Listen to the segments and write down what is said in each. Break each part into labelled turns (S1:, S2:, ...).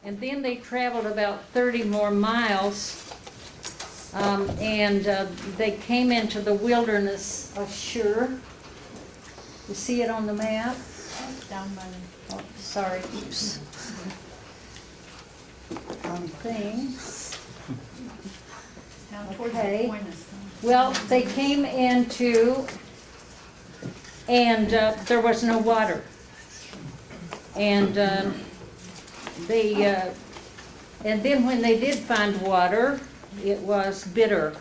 S1: And then they traveled about 30 more miles, and they came into the wilderness of Shur. You see it on the map?
S2: Down by the...
S1: Oh, sorry, oops. Wrong thing.
S2: Down towards
S1: Okay.
S2: the Aquinas.
S1: Well, they came into, and there was no water. And and then when they did find water, it was bitter.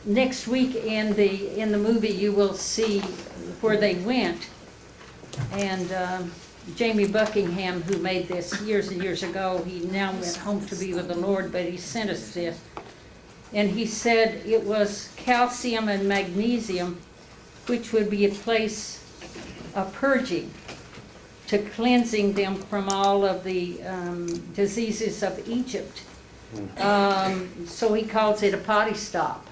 S1: Next week in the movie, you will see where they went. And Jamie Buckingham, who made this years and years ago, he now went home to be with the Lord, but he sent us this. And he said it was calcium and magnesium, which would be a place of purging, to cleansing them from all of the diseases of Egypt. So he calls it a potty stop.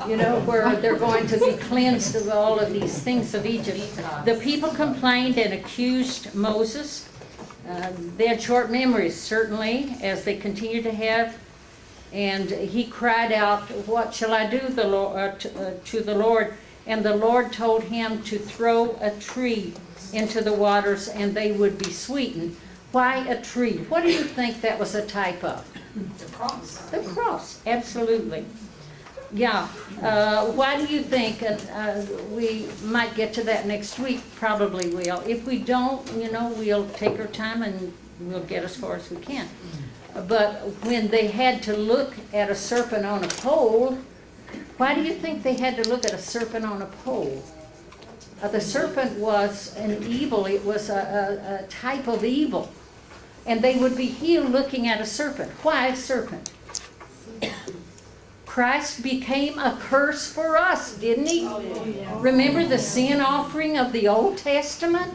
S1: You know, where they're going to be cleansed of all of these things of Egypt. The people complained and accused Moses. They had short memories, certainly, as they continue to have. And he cried out, "What shall I do to the Lord?" And the Lord told him to throw a tree into the waters and they would be sweetened. Why a tree? What do you think that was a type of?
S3: The cross.
S1: The cross, absolutely. Yeah. Why do you think, we might get to that next week, probably will. If we don't, you know, we'll take our time and we'll get as far as we can. But when they had to look at a serpent on a pole, why do you think they had to look at a serpent on a pole? The serpent was an evil, it was a type of evil. And they would be healed looking at a serpent. Why a serpent? Christ became a curse for us, didn't he? Remember the sin offering of the Old Testament?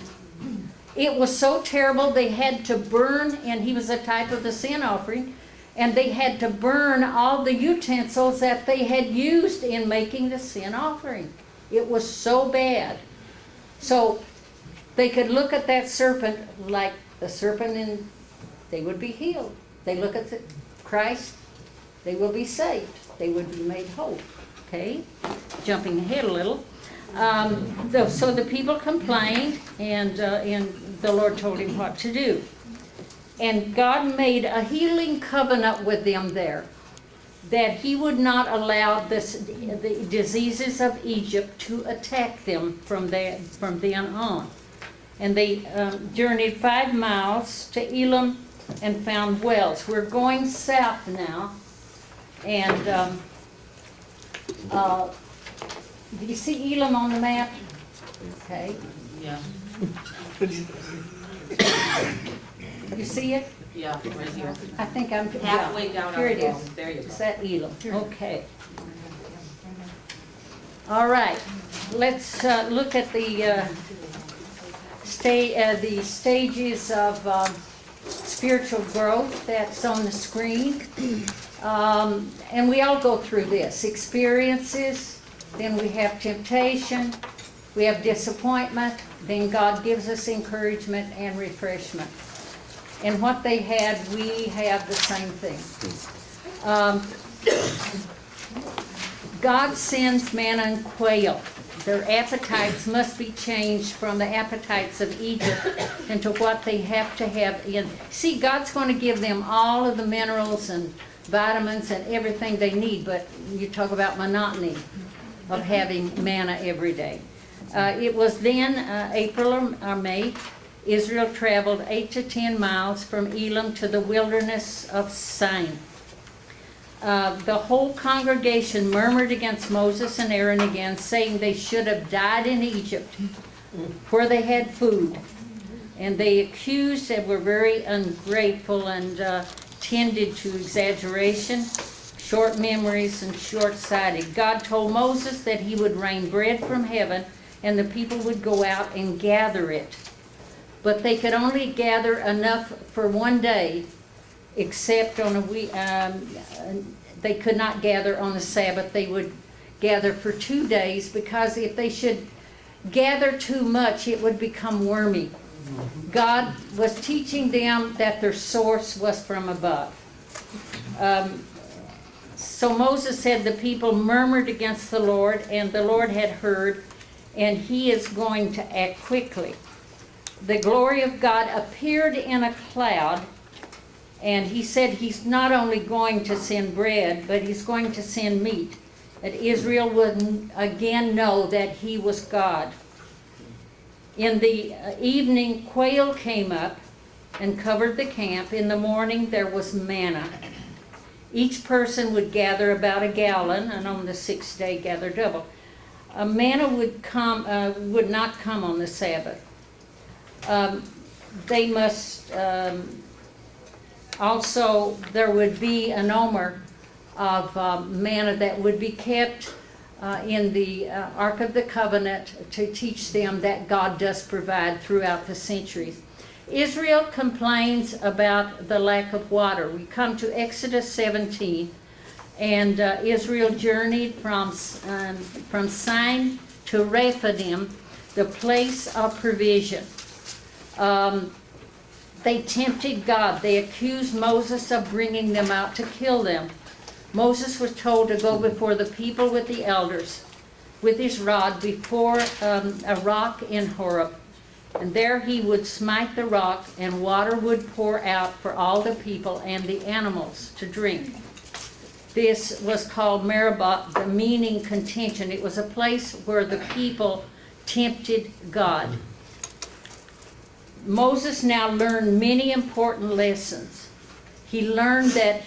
S1: It was so terrible they had to burn, and he was a type of the sin offering, and they had to burn all the utensils that they had used in making the sin offering. It was so bad. So they could look at that serpent like the serpent and they would be healed. They look at Christ, they will be saved. They would be made whole. Okay? Jumping ahead a little. So the people complained, and the Lord told him what to do. And God made a healing covenant with them there, that he would not allow the diseases of Egypt to attack them from then on. And they journeyed 5 miles to Elim and found wells. We're going south now. And do you see Elim on the map? Okay.
S3: Yeah,
S1: You see it?
S3: yeah, right here.
S1: I think I'm
S3: Halfway down
S1: Here
S3: our
S1: it
S3: road.
S1: is.
S3: There you go.
S1: Is that Elim? Okay. All right. Let's look at the stages of spiritual growth that's on the screen. And we all go through this. Experiences, then we have temptation, we have disappointment, then God gives us encouragement and refreshment. And what they had, we have the same thing. God sends manna and quail. Their appetites must be changed from the appetites of Egypt into what they have to have in. See, God's going to give them all of the minerals and vitamins and everything they need, but you talk about monotony of having manna every day. It was then April or May. Israel traveled 8 to 10 miles from Elim to the wilderness of Sin. The whole congregation murmured against Moses and Aaron again, saying they should have died in Egypt, where they had food. And they accused and were very ungrateful and tended to exaggeration, short memories, and short-sighted. God told Moses that he would rain bread from heaven, and the people would go out and gather it. But they could only gather enough for one day, except on a week. They could not gather on the Sabbath. They would gather for 2 days, because if they should gather too much, it would become wormy. God was teaching them that their source was from above. So Moses said the people murmured against the Lord, and the Lord had heard, and he is going to act quickly. The glory of God appeared in a cloud, and he said he's not only going to send bread, but he's going to send meat, that Israel would again know that he was God. In the evening, quail came up and covered the camp. In the morning, there was manna. Each person would gather about a gallon, and on the sixth day gather double. Manna would not come on the Sabbath. They must also, there would be an omer of manna that would be kept in the Ark of the Covenant to teach them that God does provide throughout the centuries. Israel complains about the lack of water. We come to Exodus 17, and Israel journeyed from Sin to Rephidim, the place of provision. They tempted God. They accused Moses of bringing them out to kill them. Moses was told to go before the people with the elders, with his rod, before a rock in Horeb. And there he would smite the rock, and water would pour out for all the people and the animals to drink. This was called Meribah, the meaning contention. It was a place where the people tempted God. Moses now learned many important lessons. He learned that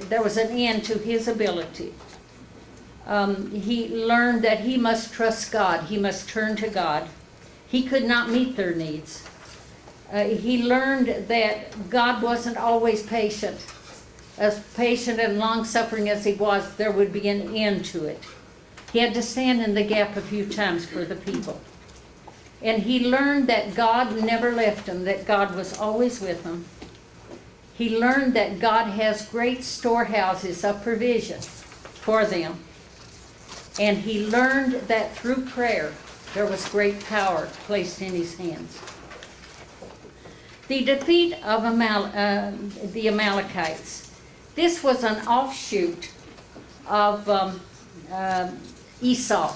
S1: there was an end to his ability. He learned that he must trust God. He must turn to God. He could not meet their needs. He learned that God wasn't always patient. As patient and long-suffering as he was, there would be an end to it. He had to stand in the gap a few times for the people. And he learned that God never left him, that God was always with him. He learned that God has great storehouses of provision for them. And he learned that through prayer, there was great power placed in his hands. The defeat of the Amalekites. This was an offshoot of Esau.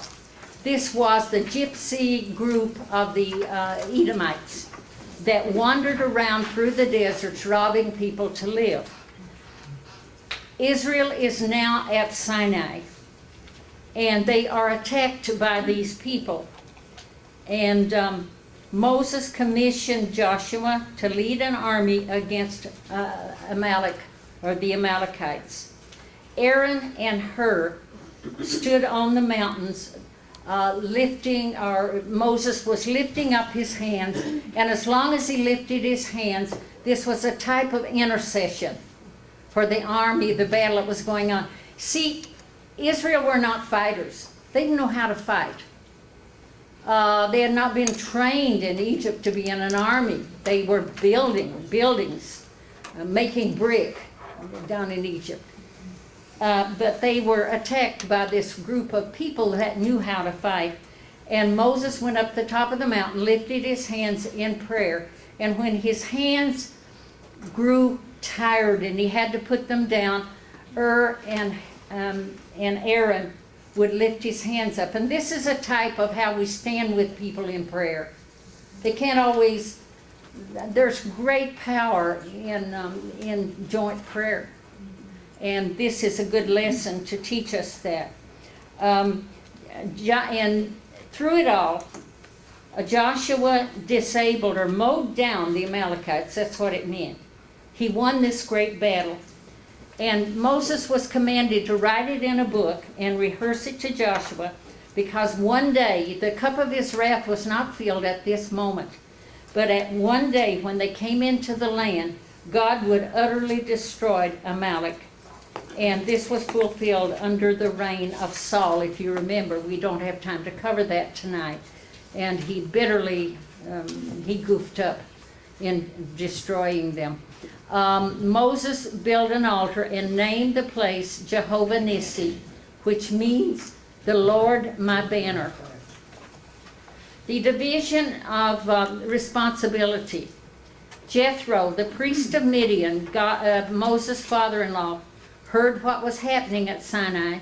S1: This was the gypsy group of the Edomites that wandered around through the deserts robbing people to live. Israel is now at Sinai, and they are attacked by these people. And Moses commissioned Joshua to lead an army against Amalek, or the Amalekites. Aaron and Hur stood on the mountains Moses was lifting up his hands, and as long as he lifted his hands, this was a type of intercession for the army, the battle that was going on. See, Israel were not fighters. They didn't know how to fight. They had not been trained in Egypt to be in an army. They were building buildings, making brick down in Egypt. But they were attacked by this group of people that knew how to fight. And Moses went up the top of the mountain, lifted his hands in prayer. And when his hands grew tired and he had to put them down, and Aaron would lift his hands up. And this is a type of how we stand with people in prayer. They can't always, there's great power in joint prayer. And this is a good lesson to teach us that. And through it all, Joshua disabled or mowed down the Amalekites. That's what it meant. He won this great battle. And Moses was commanded to write it in a book and rehearse it to Joshua, because one day, the cup of his wrath was not filled at this moment, but at one day when they came into the land, God would utterly destroy Amalek. And this was fulfilled under the reign of Saul. If you remember, we don't have time to cover that tonight. And he bitterly, he goofed up in destroying them. Moses built an altar and named the place Jehovah Nissi, which means the Lord my banner. The division of responsibility. Jethro, the priest of Midian, Moses' father-in-law, heard what was happening at Sinai,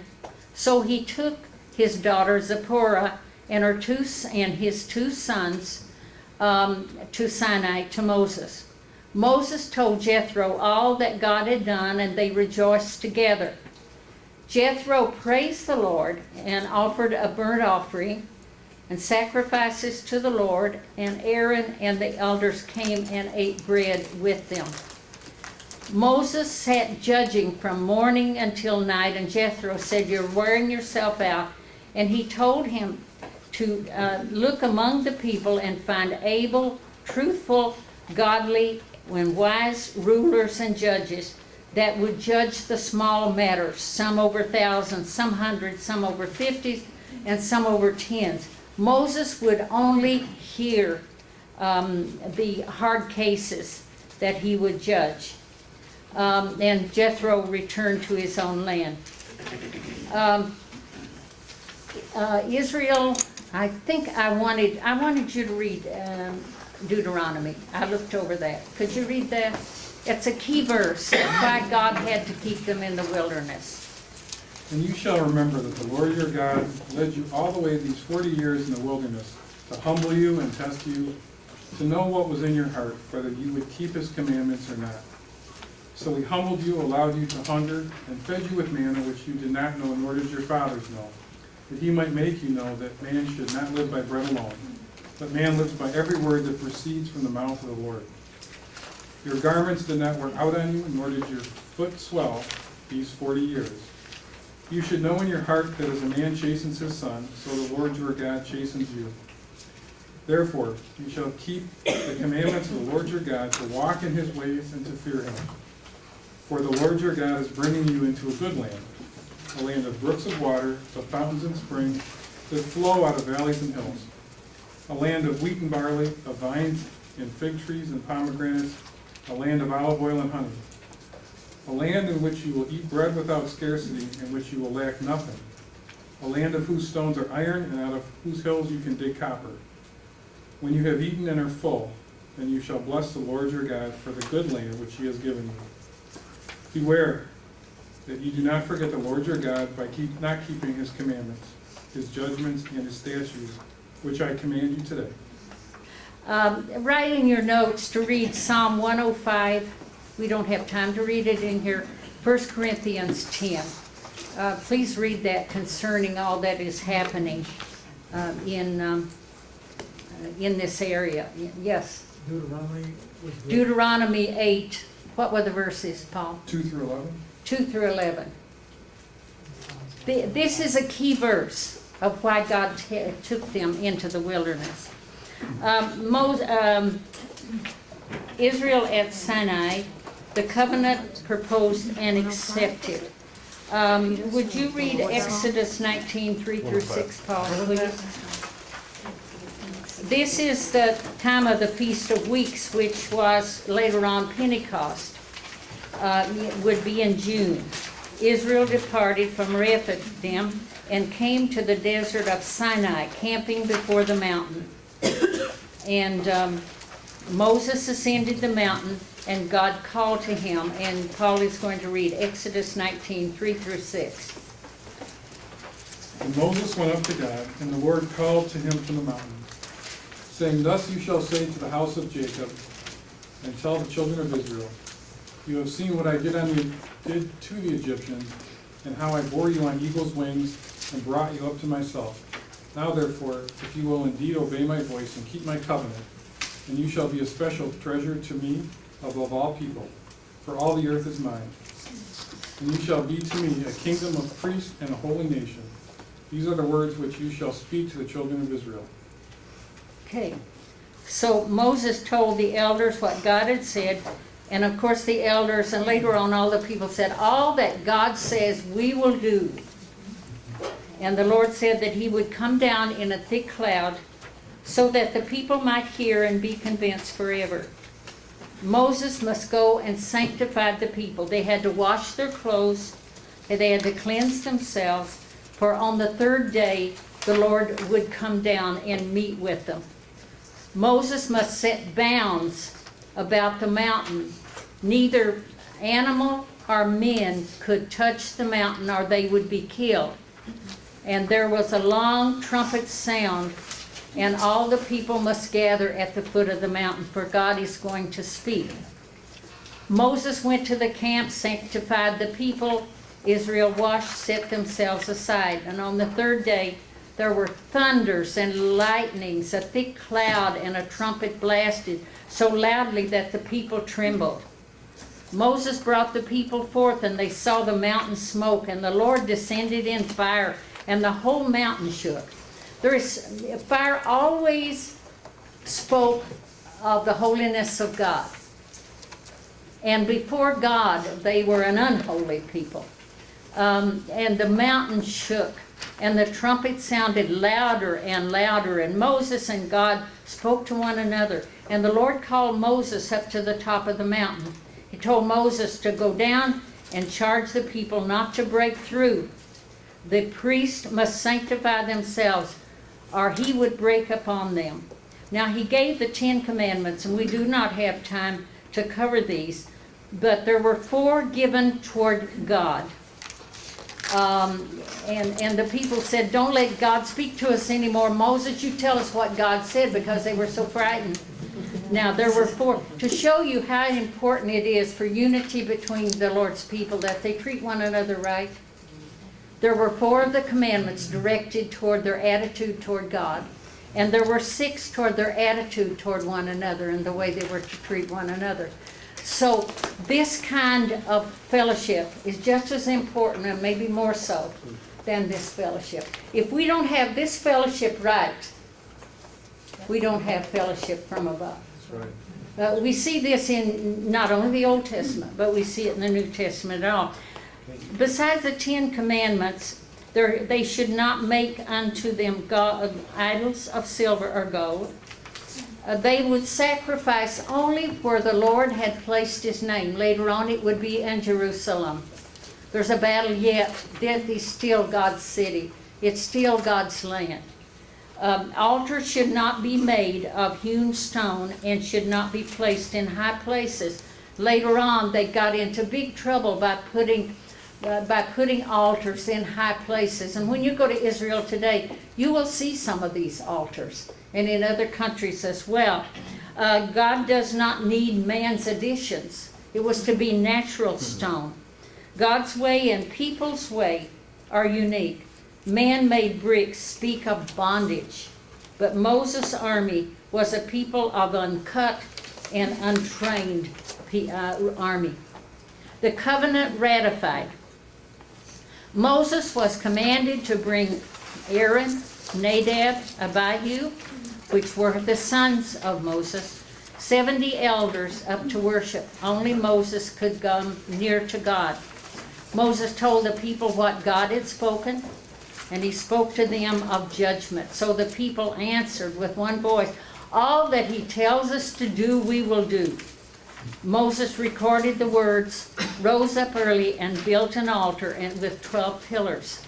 S1: so he took his daughter Zipporah and his two sons to Sinai to Moses. Moses told Jethro all that God had done, and they rejoiced together. Jethro praised the Lord and offered a burnt offering and sacrifices to the Lord, and Aaron and the elders came and ate bread with them. Moses sat judging from morning until night, and Jethro said, "You're wearing yourself out." And he told him to look among the people and find able, truthful, godly, and wise rulers and judges that would judge the small matters, some over thousands, some hundreds, some over 50s, and some over tens. Moses would only hear the hard cases that he would judge. And Jethro returned to his own land. Israel, I think I wanted you to read Deuteronomy. I looked over that. Could you read that? It's a key verse, why God had to keep them in the wilderness.
S4: And you shall remember that the Lord your God led you all the way these 40 years in the wilderness to humble you and test you, to know what was in your heart, whether you would keep his commandments or not. So he humbled you, allowed you to hunger, and fed you with manna which you did not know, nor did your fathers know, that he might make you know that man should not live by bread alone, but man lives by every word that proceeds from the mouth of the Lord. Your garments did not wear out on you, nor did your foot swell these 40 years. You should know in your heart that as a man chastens his son, so the Lord your God chastens you. Therefore, you shall keep the commandments of the Lord your God, to walk in his ways and to fear him. For the Lord your God is bringing you into a good land, a land of brooks of water, of fountains and springs that flow out of valleys and hills, a land of wheat and barley, of vines and fig trees and pomegranates, a land of olive oil and honey, a land in which you will eat bread without scarcity, in which you will lack nothing, a land of whose stones are iron, and out of whose hills you can dig copper. When you have eaten and are full, then you shall bless the Lord your God for the good land which he has given you. Beware that you do not forget the Lord your God by not keeping his commandments, his judgments, and his statutes, which I command you today.
S1: Write in your notes to read Psalm 105. We don't have time to read it in here. 1 Corinthians 10. Please read that concerning all that is happening in this area. Yes. Deuteronomy 8. What were the verses, Paul?
S4: 2 through 11.
S1: 2 through 11. This is a key verse of why God took them into the wilderness. Israel at Sinai, the covenant proposed and accepted. Would you read Exodus 19, 3 through 6, Paul, please? This is the time of the Feast of Weeks, which was later on Pentecost. It would be in June. Israel departed from Rephidim and came to the desert of Sinai, camping before the mountain. And Moses ascended the mountain, and God called to him. And Paul is going to read Exodus 19, 3 through 6.
S4: And Moses went up to God, and the Lord called to him from the mountain, saying, Thus you shall say to the house of Jacob, and tell the children of Israel, You have seen what I did to the Egyptians, and how I bore you on eagle's wings, and brought you up to myself. Now therefore, if you will indeed obey my voice and keep my covenant, then you shall be a special treasure to me above all people, for all the earth is mine. And you shall be to me a kingdom of priests and a holy nation. These are the words which you shall speak to the children of Israel.
S1: Okay. So Moses told the elders what God had said, and of course the elders, and later on all the people said, all that God says we will do. And the Lord said that he would come down in a thick cloud so that the people might hear and be convinced forever. Moses must go and sanctify the people. They had to wash their clothes, and they had to cleanse themselves, for on the third day the Lord would come down and meet with them. Moses must set bounds about the mountain. Neither animal or men could touch the mountain or they would be killed. And there was a long trumpet sound, and all the people must gather at the foot of the mountain, for God is going to speak. Moses went to the camp, sanctified the people. Israel washed, set themselves aside. And on the third day there were thunders and lightnings, a thick cloud, and a trumpet blasted so loudly that the people trembled. Moses brought the people forth, and they saw the mountain smoke, and the Lord descended in fire, and the whole mountain shook. Fire always spoke of the holiness of God. And before God, they were an unholy people. And the mountain shook, and the trumpet sounded louder and louder, and Moses and God spoke to one another. And the Lord called Moses up to the top of the mountain. He told Moses to go down and charge the people not to break through. The priests must sanctify themselves, or he would break upon them. Now he gave the 10 commandments, and we do not have time to cover these, but there were 4 given toward God. And the people said, don't let God speak to us anymore. Moses, you tell us what God said, because they were so frightened. Now there were 4, to show you how important it is for unity between the Lord's people, that they treat one another right. There were 4 of the commandments directed toward their attitude toward God. And there were 6 toward their attitude toward one another and the way they were to treat one another. So this kind of fellowship is just as important, and maybe more so, than this fellowship. If we don't have this fellowship right, we don't have fellowship from above.
S4: That's right.
S1: We see this in not only the Old Testament, but we see it in the New Testament at all. Besides the 10 commandments, they should not make unto them idols of silver or gold. They would sacrifice only where the Lord had placed his name. Later on it would be in Jerusalem. There's a battle yet. Death is still God's city. It's still God's land. Altars should not be made of hewn stone and should not be placed in high places. Later on they got into big trouble by putting altars in high places. And when you go to Israel today, you will see some of these altars, and in other countries as well. God does not need man's additions. It was to be natural stone. God's way and people's way are unique. Man-made bricks speak of bondage, but Moses' army was a people of uncut and untrained army. The covenant ratified. Moses was commanded to bring Aaron, Nadab, Abihu, which were the sons of Moses, 70 elders up to worship. Only Moses could come near to God. Moses told the people what God had spoken, and he spoke to them of judgment. So the people answered with one voice, all that he tells us to do, we will do. Moses recorded the words, rose up early, and built an altar with 12 pillars.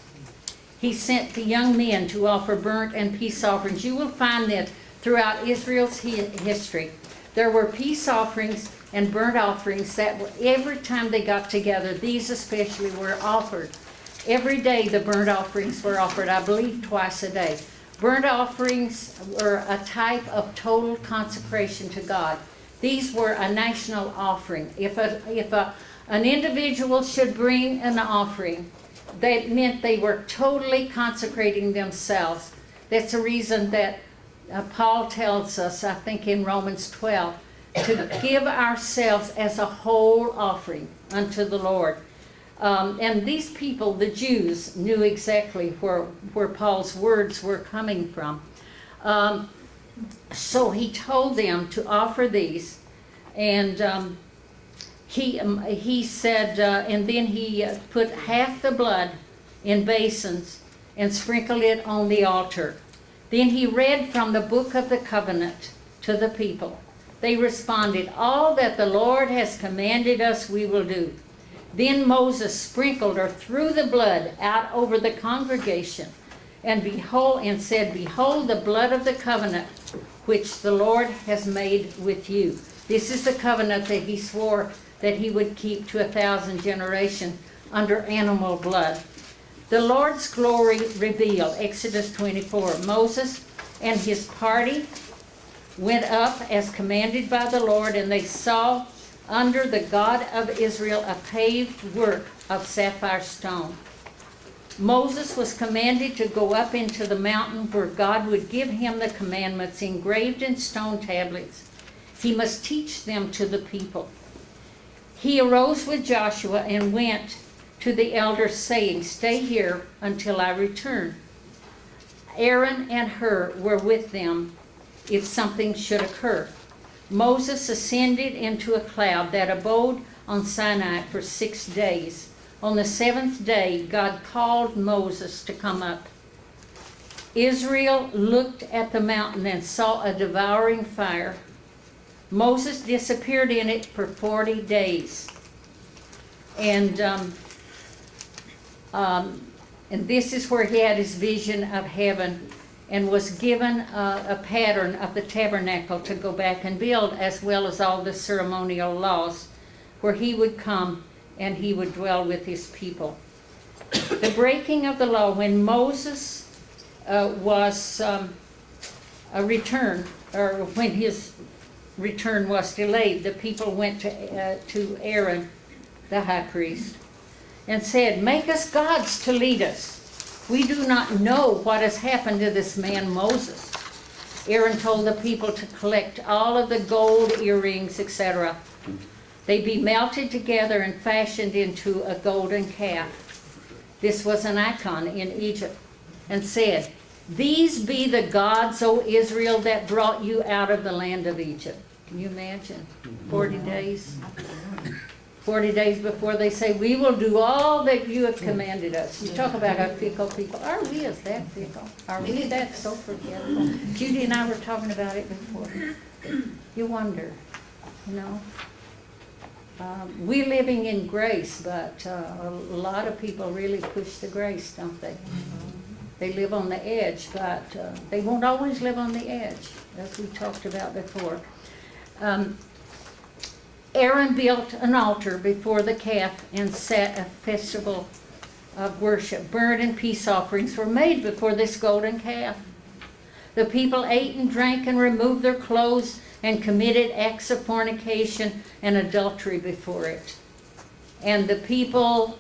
S1: He sent the young men to offer burnt and peace offerings. You will find that throughout Israel's history. There were peace offerings and burnt offerings that were, every time they got together, these especially were offered. Every day the burnt offerings were offered, I believe twice a day. Burnt offerings were a type of total consecration to God. These were a national offering. If an individual should bring an offering, that meant they were totally consecrating themselves. That's the reason that Paul tells us, I think in Romans 12, to give ourselves as a whole offering unto the Lord. And these people, the Jews, knew exactly where Paul's words were coming from. So he told them to offer these, and he said, and then he put half the blood in basins and sprinkled it on the altar. Then he read from the book of the covenant to the people. They responded, all that the Lord has commanded us we will do. Then Moses sprinkled or threw the blood out over the congregation, and said, Behold the blood of the covenant which the Lord has made with you. This is the covenant that he swore that he would keep to 1,000 generations under animal blood. The Lord's glory revealed, Exodus 24. Moses and his party went up as commanded by the Lord, and they saw under the God of Israel a paved work of sapphire stone. Moses was commanded to go up into the mountain where God would give him the commandments engraved in stone tablets. He must teach them to the people. He arose with Joshua and went to the elders, saying, Stay here until I return. Aaron and Hur were with them if something should occur. Moses ascended into a cloud that abode on Sinai for 6 days. On the 7th day, God called Moses to come up. Israel looked at the mountain and saw a devouring fire. Moses disappeared in it for 40 days. And this is where he had his vision of heaven and was given a pattern of the tabernacle to go back and build, as well as all the ceremonial laws, where he would come and he would dwell with his people. The breaking of the law, when Moses was returned, or when his return was delayed, the people went to Aaron, the high priest, and said, Make us gods to lead us. We do not know what has happened to this man Moses. Aaron told the people to collect all of the gold earrings, etc. They be melted together and fashioned into a golden calf. This was an icon in Egypt, and said, These be the gods, O Israel, that brought you out of the land of Egypt. Can you imagine? 40 days. 40 days before they say, We will do all that you have commanded us. You talk about our fickle people. Are we as that fickle? Are we that so forgetful? Judy and I were talking about it before. You wonder, you know. We're living in grace, but a lot of people really push the grace, don't they? They live on the edge, but they won't always live on the edge, as we talked about before. Aaron built an altar before the calf and set a festival of worship. Burnt and peace offerings were made before this golden calf. The people ate and drank and removed their clothes and committed acts of fornication and adultery before it. And the people,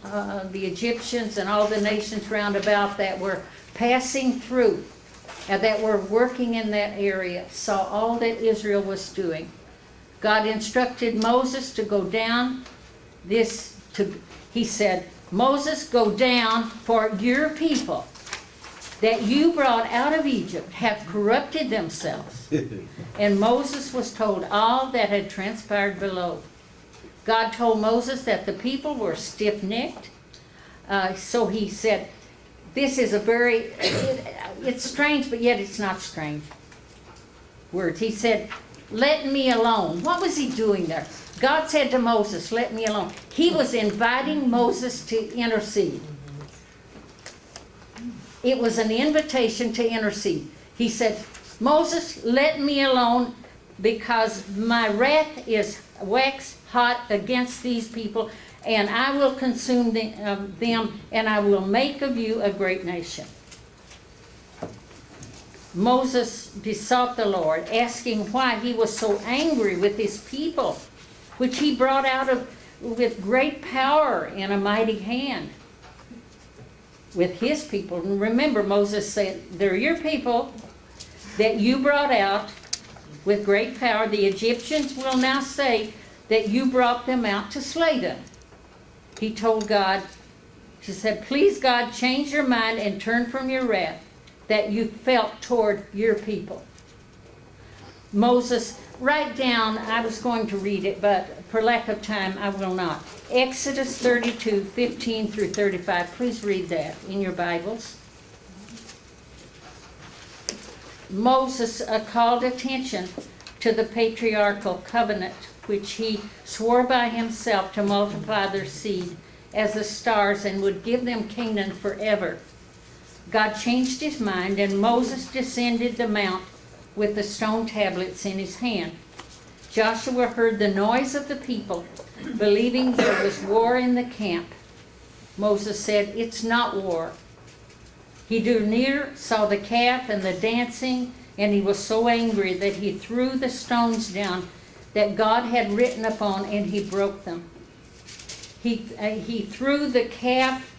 S1: the Egyptians and all the nations round about that were passing through, that were working in that area, saw all that Israel was doing. God instructed Moses to go down he said, Moses, go down, for your people that you brought out of Egypt have corrupted themselves. And Moses was told all that had transpired below. God told Moses that the people were stiff-necked. So he said, this is it's strange, but yet it's not strange. Words. He said, Let me alone. What was he doing there? God said to Moses, Let me alone. He was inviting Moses to intercede. It was an invitation to intercede. He said, Moses, let me alone, because my wrath is waxed hot against these people, and I will consume them, and I will make of you a great nation. Moses besought the Lord, asking why he was so angry with his people, which he brought out with great power and a mighty hand. With his people. And remember, Moses said, they're your people that you brought out with great power. The Egyptians will now say that you brought them out to slay them. He told God, he said, Please, God, change your mind and turn from your wrath that you felt toward your people. Moses, write down, I was going to read it, but for lack of time, I will not. Exodus 32, 15 through 35. Please read that in your Bibles. Moses called attention to the patriarchal covenant, which he swore by himself to multiply their seed as the stars and would give them Canaan forever. God changed his mind, and Moses descended the mount with the stone tablets in his hand. Joshua heard the noise of the people, believing there was war in the camp. Moses said, "It's not war." He drew near, saw the calf and the dancing, and he was so angry that he threw the stones down that God had written upon, and he broke them. He threw the calf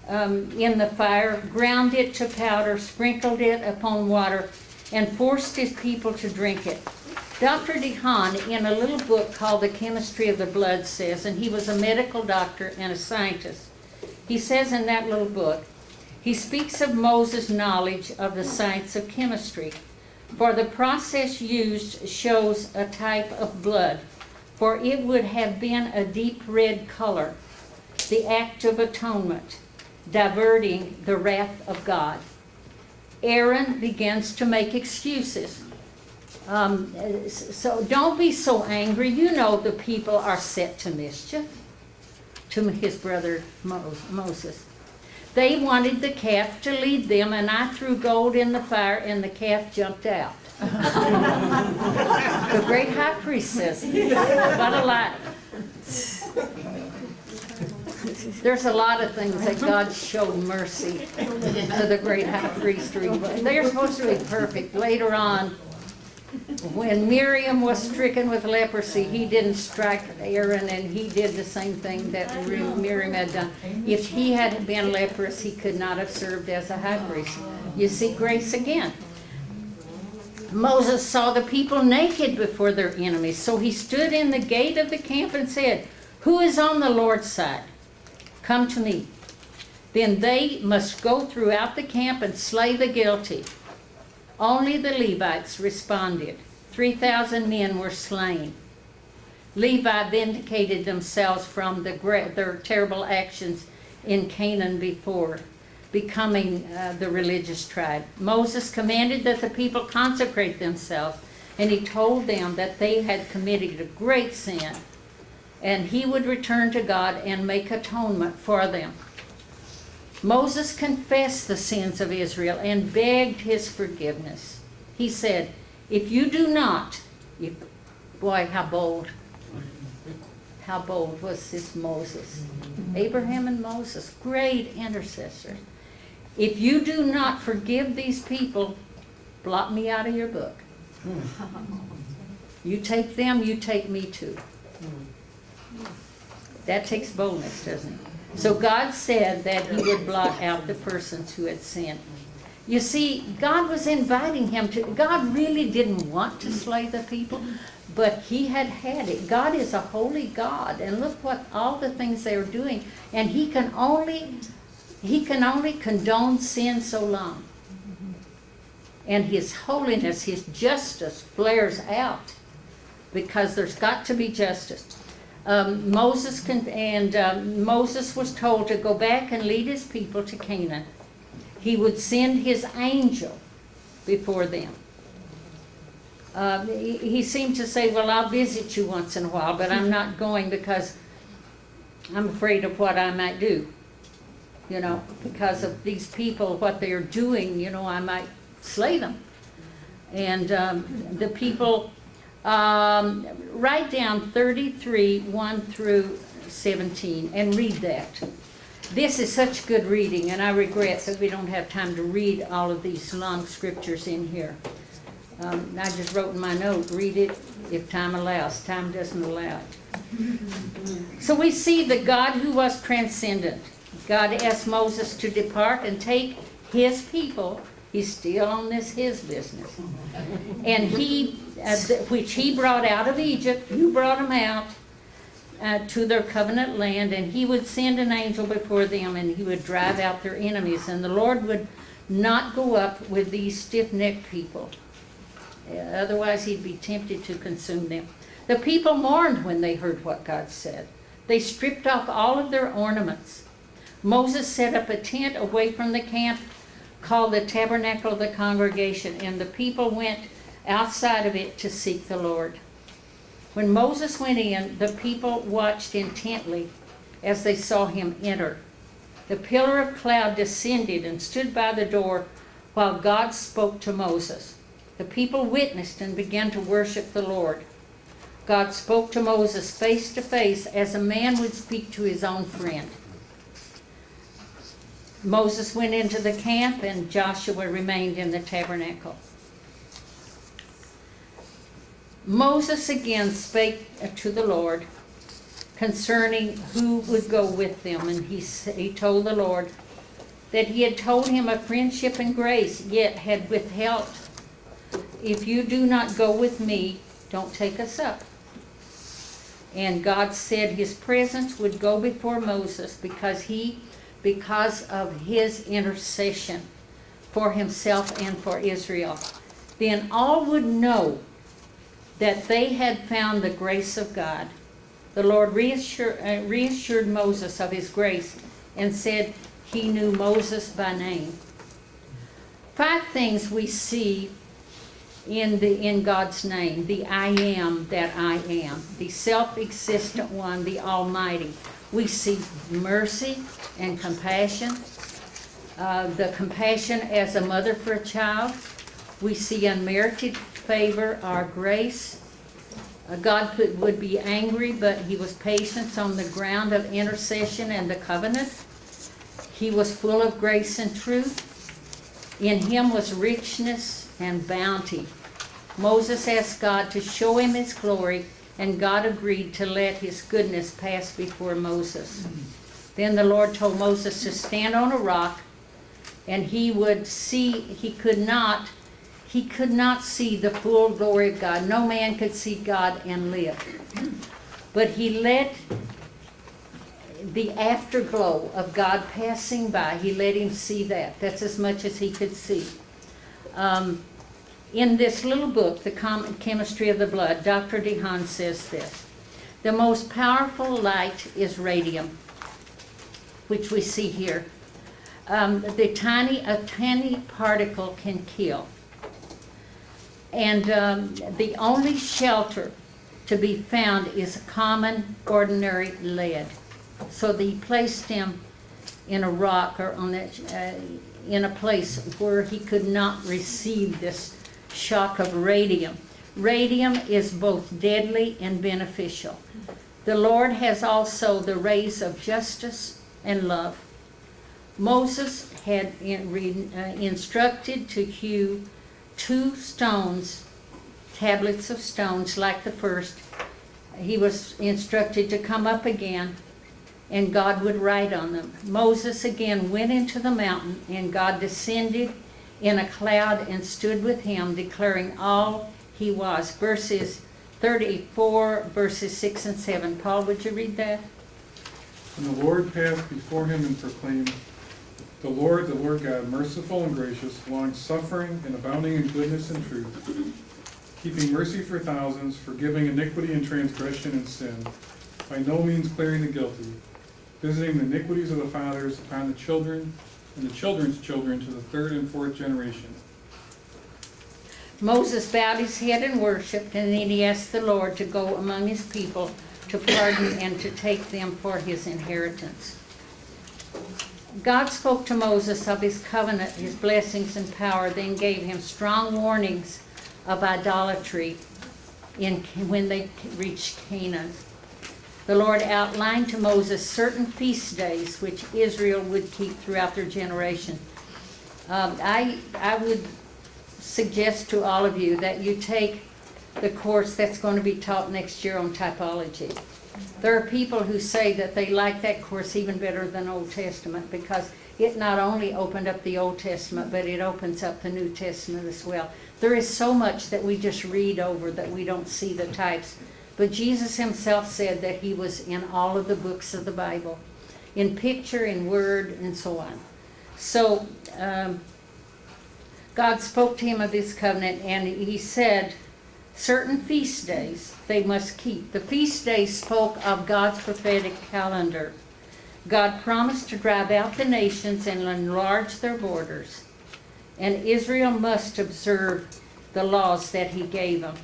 S1: in the fire, ground it to powder, sprinkled it upon water, and forced his people to drink it. Dr. DeHaan, in a little book called The Chemistry of the Blood, says, and he was a medical doctor and a scientist, he says in that little book, he speaks of Moses' knowledge of the science of chemistry. For the process used shows a type of blood, for it would have been a deep red color, the act of atonement, diverting the wrath of God. Aaron begins to make excuses. So don't be so angry. You know the people are set to mischief, to his brother Moses. They wanted the calf to lead them, and I threw gold in the fire, and the calf jumped out. The great high priest says, what a lie. There's a lot of things that God showed mercy to the great high priest. They're supposed to be perfect. Later on, when Miriam was stricken with leprosy, he didn't strike Aaron, and he did the same thing that Miriam had done. If he had been leprous, he could not have served as a high priest. You see grace again. Moses saw the people naked before their enemies, so he stood in the gate of the camp and said, "Who is on the Lord's side? Come to me." Then they must go throughout the camp and slay the guilty. Only the Levites responded. 3,000 men were slain. Levi vindicated themselves from their terrible actions in Canaan before, becoming the religious tribe. Moses commanded that the people consecrate themselves, and he told them that they had committed a great sin, and he would return to God and make atonement for them. Moses confessed the sins of Israel and begged his forgiveness. He said, "If you do not," boy, how bold was this Moses. Abraham and Moses, great intercessors. "If you do not forgive these people, blot me out of your book. You take them, you take me too." That takes boldness, doesn't it? So God said that he would blot out the persons who had sinned. You see, God was inviting him to. God really didn't want to slay the people, but he had it. God is a holy God, and look what all the things they are doing. And he can only condone sin so long. And his holiness, his justice flares out, because there's got to be justice. Moses was told to go back and lead his people to Canaan. He would send his angel before them. He seemed to say, "Well, I'll visit you once in a while, but I'm not going because I'm afraid of what I might do. Because of these people, what they're doing, I might slay them." And the people... write down 33, 1 through 17, and read that. This is such good reading, and I regret that we don't have time to read all of these long scriptures in here. I just wrote in my note, read it if time allows. Time doesn't allow it. So we see the God who was transcendent. God asked Moses to depart and take his people. He's still on his business. And which he brought out of Egypt, you brought them out to their covenant land, and he would send an angel before them, and he would drive out their enemies. And the Lord would not go up with these stiff-necked people. Otherwise, he'd be tempted to consume them. The people mourned when they heard what God said. They stripped off all of their ornaments. Moses set up a tent away from the camp called the Tabernacle of the Congregation, and the people went outside of it to seek the Lord. When Moses went in, the people watched intently as they saw him enter. The pillar of cloud descended and stood by the door while God spoke to Moses. The people witnessed and began to worship the Lord. God spoke to Moses face to face as a man would speak to his own friend. Moses went into the camp and Joshua remained in the tabernacle. Moses again spake to the Lord concerning who would go with them, and he told the Lord that he had told him of friendship and grace, yet had withheld. If you do not go with me, don't take us up. And God said his presence would go before Moses because of his intercession for himself and for Israel. Then all would know that they had found the grace of God. The Lord reassured Moses of his grace and said he knew Moses by name. 5 things we see in God's name: the I am that I am, the self-existent one, the Almighty. We see mercy and compassion, the compassion as a mother for a child. We see unmerited favor, our grace. God would be angry, but he was patient on the ground of intercession and the covenant. He was full of grace and truth. In him was richness and bounty. Moses asked God to show him his glory, and God agreed to let his goodness pass before Moses. Then the Lord told Moses to stand on a rock, and he could not see the full glory of God. No man could see God and live. But he let the afterglow of God passing by, he let him see that. That's as much as he could see. In this little book, The Chemistry of the Blood, Dr. DeHaan says this: the most powerful light is radium, which we see here. A tiny particle can kill. And the only shelter to be found is common, ordinary lead. So he placed him in a rock or in a place where he could not receive this shock of radium. Radium is both deadly and beneficial. The Lord has also the rays of justice and love. Moses had instructed to hew 2 stones, tablets of stones like the first. He was instructed to come up again, and God would write on them. Moses again went into the mountain, and God descended in a cloud and stood with him, declaring all he was. Verses 34, verses 6 and 7. Paul, would you read that?
S4: And the Lord passed before him and proclaimed, the Lord God, merciful and gracious, long-suffering and abounding in goodness and truth, keeping mercy for thousands, forgiving iniquity and transgression and sin, by no means clearing the guilty, visiting the iniquities of the fathers upon the children and the children's children to the 3rd and 4th generation.
S1: Moses bowed his head and worshipped, and then he asked the Lord to go among his people to pardon and to take them for his inheritance. God spoke to Moses of his covenant, his blessings and power, then gave him strong warnings of idolatry when they reached Canaan. The Lord outlined to Moses certain feast days which Israel would keep throughout their generation. I would suggest to all of you that you take the course that's going to be taught next year on typology. There are people who say that they like that course even better than Old Testament because it not only opened up the Old Testament, but it opens up the New Testament as well. There is so much that we just read over that we don't see the types. But Jesus himself said that he was in all of the books of the Bible, in picture, in word, and so on. So God spoke to him of his covenant, and he said certain feast days they must keep. The feast days spoke of God's prophetic calendar. God promised to drive out the nations and enlarge their borders, and Israel must observe the laws that he gave them.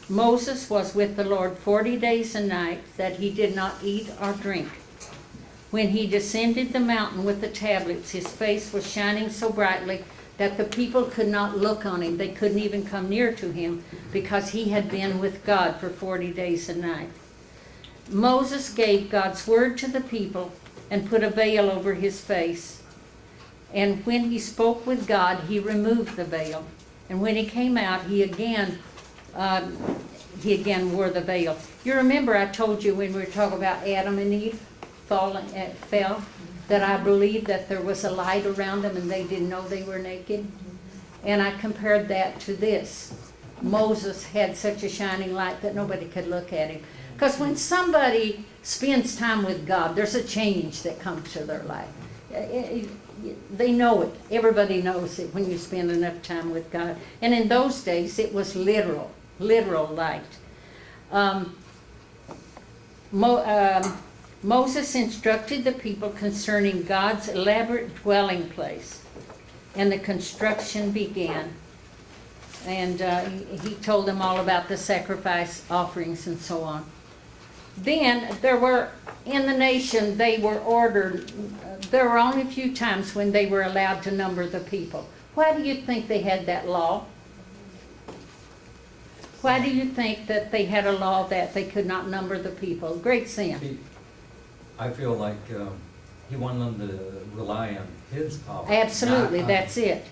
S1: Moses was with the Lord 40 days and nights, that he did not eat or drink. When he descended the mountain with the tablets, his face was shining so brightly that the people could not look on him. They couldn't even come near to him because he had been with God for 40 days and nights. Moses gave God's word to the people and put a veil over his face. And when he spoke with God, he removed the veil. And when he came out, he again wore the veil. You remember I told you when we were talking about Adam and Eve fell, that I believed that there was a light around them and they didn't know they were naked? And I compared that to this. Moses had such a shining light that nobody could look at him. Because when somebody spends time with God, there's a change that comes to their life. They know it. Everybody knows it when you spend enough time with God. And in those days, it was literal light. Moses instructed the people concerning God's elaborate dwelling place, and the construction began. And he told them all about the sacrifice offerings and so on. Then there were, in the nation, they were ordered, there were only a few times when they were allowed to number the people. Why do you think they had that law? Why do you think that they had a law that they could not number the people? Great sin.
S5: I feel like he wanted them to rely on his power.
S1: Absolutely, that's it.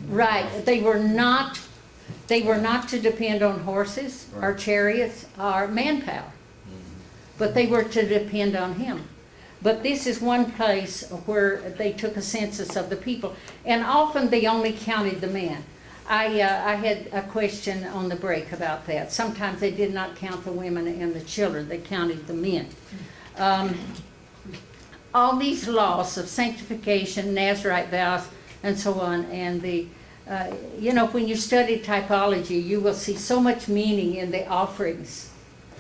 S1: Right. They were not to depend on horses or chariots or manpower. But they were to depend on him. But this is one place where they took a census of the people. And often they only counted the men. I had a question on the break about that. Sometimes they did not count the women and the children. They counted the men. All these laws of sanctification, Nazirite vows, and so on, and when you study typology, you will see so much meaning in the offerings.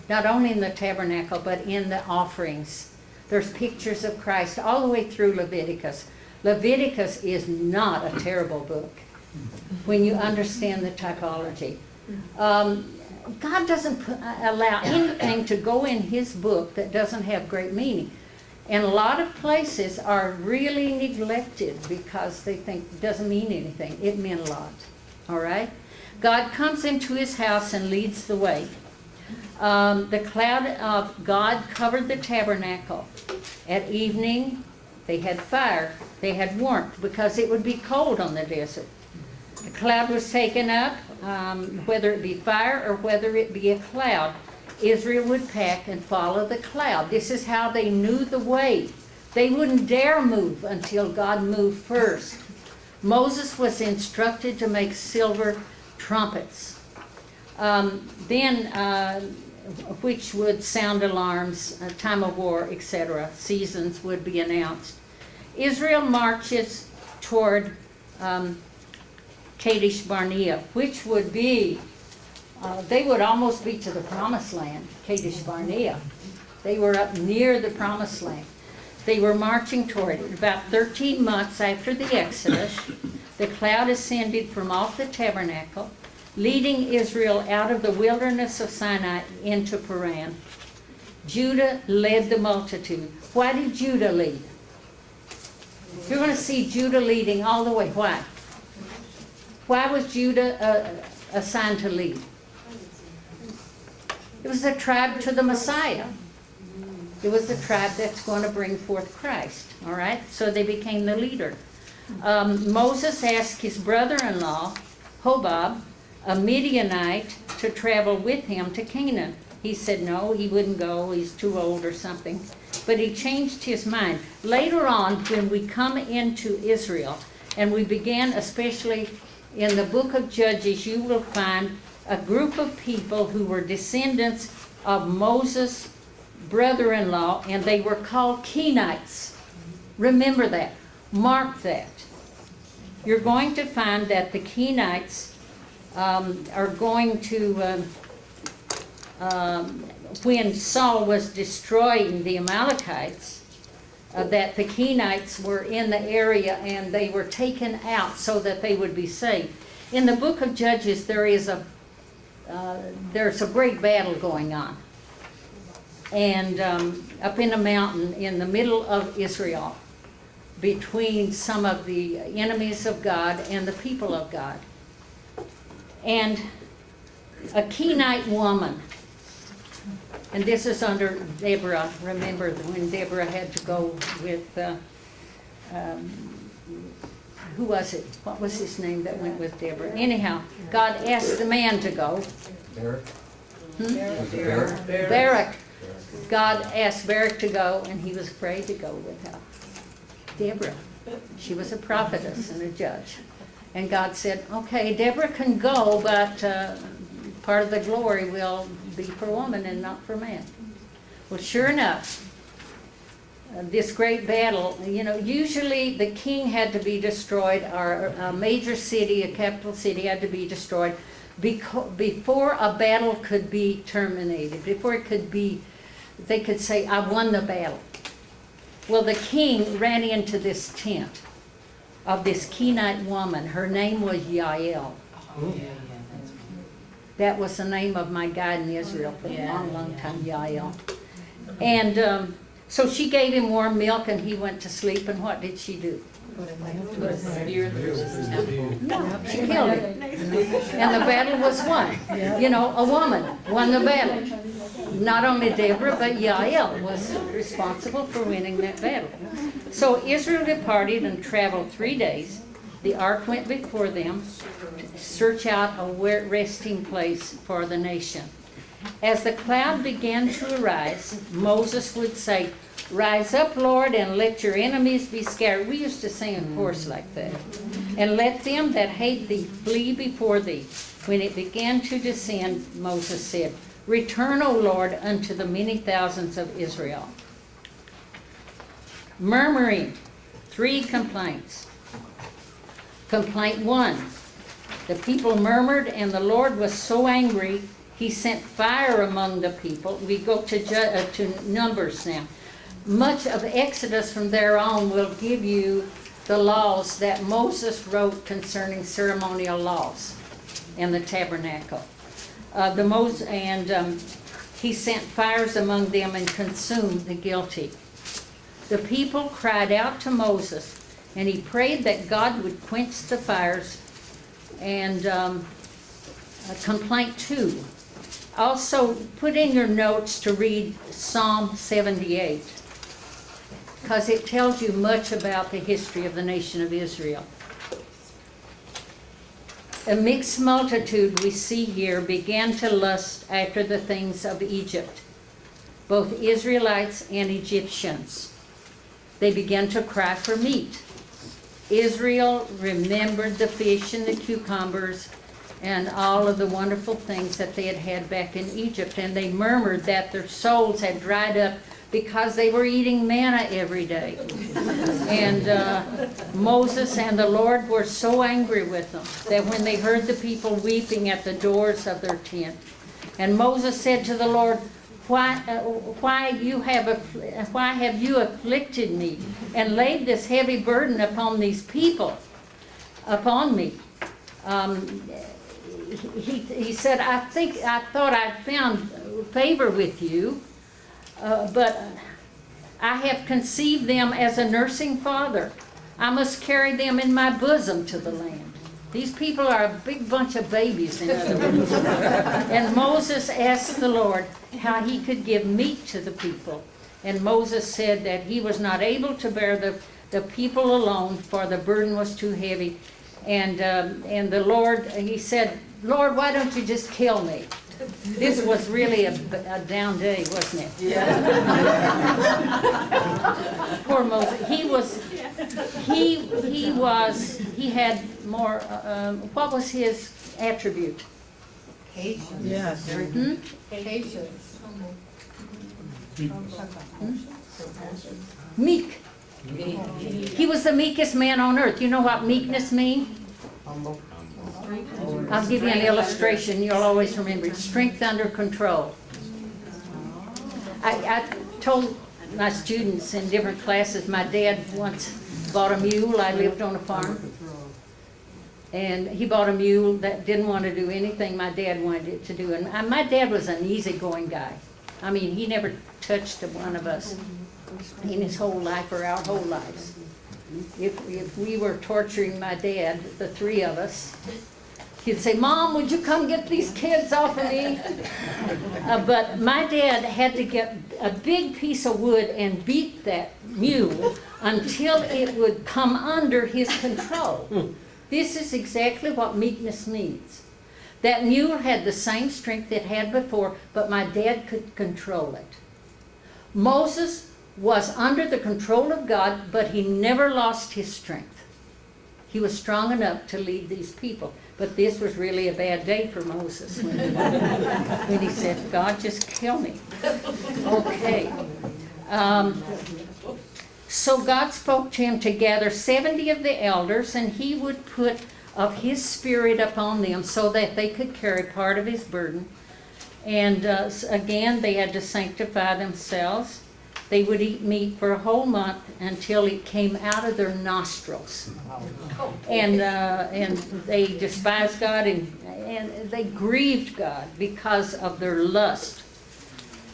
S1: Not only in the tabernacle, but in the offerings. There's pictures of Christ all the way through Leviticus. Leviticus is not a terrible book when you understand the typology. God doesn't allow anything to go in his book that doesn't have great meaning. And a lot of places are really neglected because they think it doesn't mean anything. It meant a lot. All right? God comes into his house and leads the way. The cloud of God covered the tabernacle. At evening, they had fire. They had warmth because it would be cold on the desert. The cloud was taken up, whether it be fire or whether it be a cloud. Israel would pack and follow the cloud. This is how they knew the way. They wouldn't dare move until God moved first. Moses was instructed to make silver trumpets. Which would sound alarms, time of war, etc. Seasons would be announced. Israel marches toward Kadesh Barnea, which would be, they would almost be to the promised land, Kadesh Barnea. They were up near the promised land. They were marching toward it. About 13 months after the Exodus, the cloud ascended from off the tabernacle, leading Israel out of the wilderness of Sinai into Paran. Judah led the multitude. Why did Judah lead? You're going to see Judah leading all the way. Why? Why was Judah assigned to lead? It was the tribe to the Messiah. It was the tribe that's going to bring forth Christ. All right? So they became the leader. Moses asked his brother-in-law, Hobab, a Midianite, to travel with him to Canaan. He said no, he wouldn't go, he's too old or something. But he changed his mind. Later on, when we come into Israel, and we begin especially in the book of Judges, you will find a group of people who were descendants of Moses' brother-in-law, and they were called Kenites. Remember that. Mark that. You're going to find that the Kenites are going to, when Saul was destroying the Amalekites, that the Kenites were in the area and they were taken out so that they would be saved. In the book of Judges, there's a great battle going on. and up in a mountain in the middle of Israel, between some of the enemies of God and the people of God. And a Kenite woman, and this is under Deborah. Remember when Deborah had to go with, who was it? What was his name that went with Deborah? Anyhow, God asked the man to go.
S5: Barak?
S1: Hmm?
S5: Was it Barak?
S1: Barak. God asked Barak to go, and he was afraid to go without Deborah. She was a prophetess and a judge. And God said, okay, Deborah can go, but part of the glory will be for woman and not for man. Well, sure enough, this great battle, usually the king had to be destroyed, or a major city, a capital city had to be destroyed before a battle could be terminated, before it could be, they could say, I won the battle. Well, the king ran into this tent of this Kenite woman. Her name was Yael. That was the name of my guide in Israel for a long, long time, Yael. And so she gave him warm milk, and he went to sleep, and what did she do?
S3: Put a spear through his temple.
S1: No, she killed him. And the battle was won. A woman won the battle. Not only Deborah, but Yael was responsible for winning that battle. So Israel departed and traveled 3 days. The ark went before them to search out a resting place for the nation. As the cloud began to arise, Moses would say, rise up, Lord, and let your enemies be scattered. We used to sing a chorus like that. And let them that hate thee flee before thee. When it began to descend, Moses said, return, O Lord, unto the many thousands of Israel. Murmuring, 3 complaints. Complaint 1, the people murmured, and the Lord was so angry, he sent fire among the people. We go to Numbers now. Much of Exodus from there on will give you the laws that Moses wrote concerning ceremonial laws and the tabernacle. He sent fires among them and consumed the guilty. The people cried out to Moses, and he prayed that God would quench the fires. And complaint 2. Also, put in your notes to read Psalm 78, because it tells you much about the history of the nation of Israel. A mixed multitude we see here began to lust after the things of Egypt, both Israelites and Egyptians. They began to cry for meat. Israel remembered the fish and the cucumbers and all of the wonderful things that they had had back in Egypt, and they murmured that their souls had dried up because they were eating manna every day. And Moses and the Lord were so angry with them that when they heard the people weeping at the doors of their tent, and Moses said to the Lord, why have you afflicted me and laid this heavy burden upon these people, upon me? He said, I thought I'd found favor with you, but I have conceived them as a nursing father. I must carry them in my bosom to the land. These people are a big bunch of babies, in other words. And Moses asked the Lord how he could give meat to the people. And Moses said that he was not able to bear the people alone, for the burden was too heavy. And the Lord, he said, Lord, why don't you just kill me? This was really a down day, wasn't it? Yeah. Poor Moses. He had more, what was his attribute?
S2: Patience.
S6: Yes.
S2: Patience.
S1: Meek. He was the meekest man on earth. You know what meekness means? I'll give you an illustration. You'll always remember it. Strength under control. I told my students in different classes, my dad once bought a mule. I lived on a farm. And he bought a mule that didn't want to do anything my dad wanted it to do. And my dad was an easygoing guy. I mean, he never touched one of us in his whole life or our whole lives. If we were torturing my dad, the three of us, he'd say, "Mom, would you come get these kids off of me?" But my dad had to get a big piece of wood and beat that mule until it would come under his control. This is exactly what meekness means. That mule had the same strength it had before, but my dad could control it. Moses was under the control of God, but he never lost his strength. He was strong enough to lead these people. But this was really a bad day for Moses when he said, "God, just kill me." Okay. So God spoke to him to gather 70 of the elders, and he would put of his spirit upon them so that they could carry part of his burden. And again, they had to sanctify themselves. They would eat meat for a whole month until it came out of their nostrils. And they despised God and they grieved God because of their lust.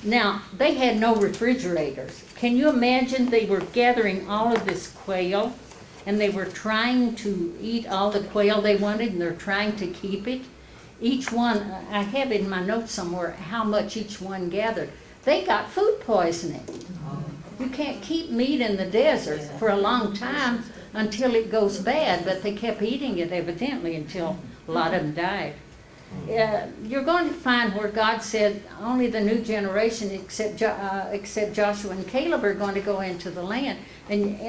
S1: Now, they had no refrigerators. Can you imagine they were gathering all of this quail and they were trying to eat all the quail they wanted and they're trying to keep it? Each one, I have in my notes somewhere how much each one gathered. They got food poisoning. You can't keep meat in the desert for a long time until it goes bad, but they kept eating it evidently until a lot of them died. You're going to find where God said only the new generation except Joshua and Caleb are going to go into the land. And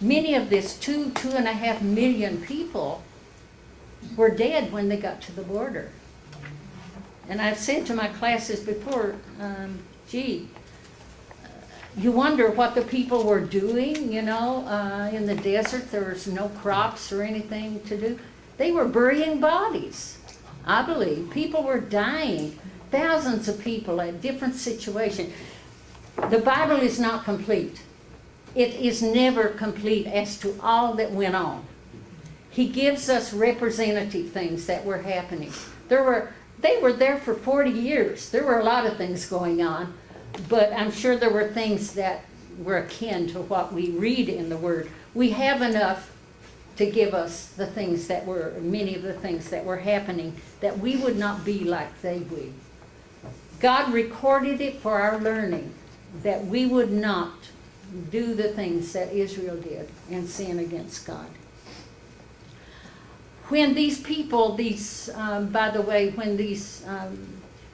S1: many of this 2.5 million people were dead when they got to the border. And I've said to my classes before, you wonder what the people were doing, in the desert. There was no crops or anything to do. They were burying bodies, I believe. People were dying, thousands of people at different situations. The Bible is not complete. It is never complete as to all that went on. He gives us representative things that were happening. They were there for 40 years. There were a lot of things going on, but I'm sure there were things that were akin to what we read in the Word. We have enough to give us many of the things that were happening, that we would not be like they would. God recorded it for our learning, that we would not do the things that Israel did and sin against God. When these people,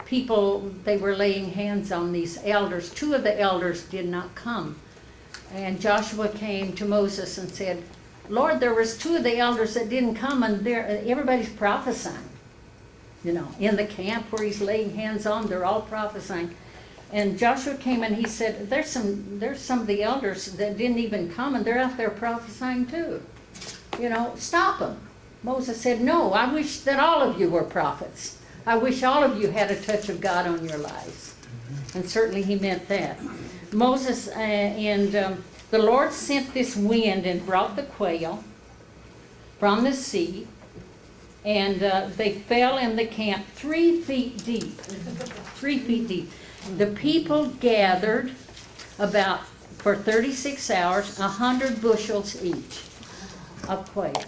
S1: people, they were laying hands on these elders, 2 of the elders did not come. And Joshua came to Moses and said, "Lord, there was 2 of the elders that didn't come, and everybody's prophesying." In the camp where he's laying hands on, they're all prophesying. And Joshua came and he said, there's some of the elders that didn't even come, and they're out there prophesying too. Stop them. Moses said, "No, I wish that all of you were prophets. I wish all of you had a touch of God on your lives." And certainly he meant that. Moses the Lord sent this wind and brought the quail from the sea, and they fell in the camp 3 feet deep. 3 feet deep. The people gathered for 36 hours, 100 bushels each of quail.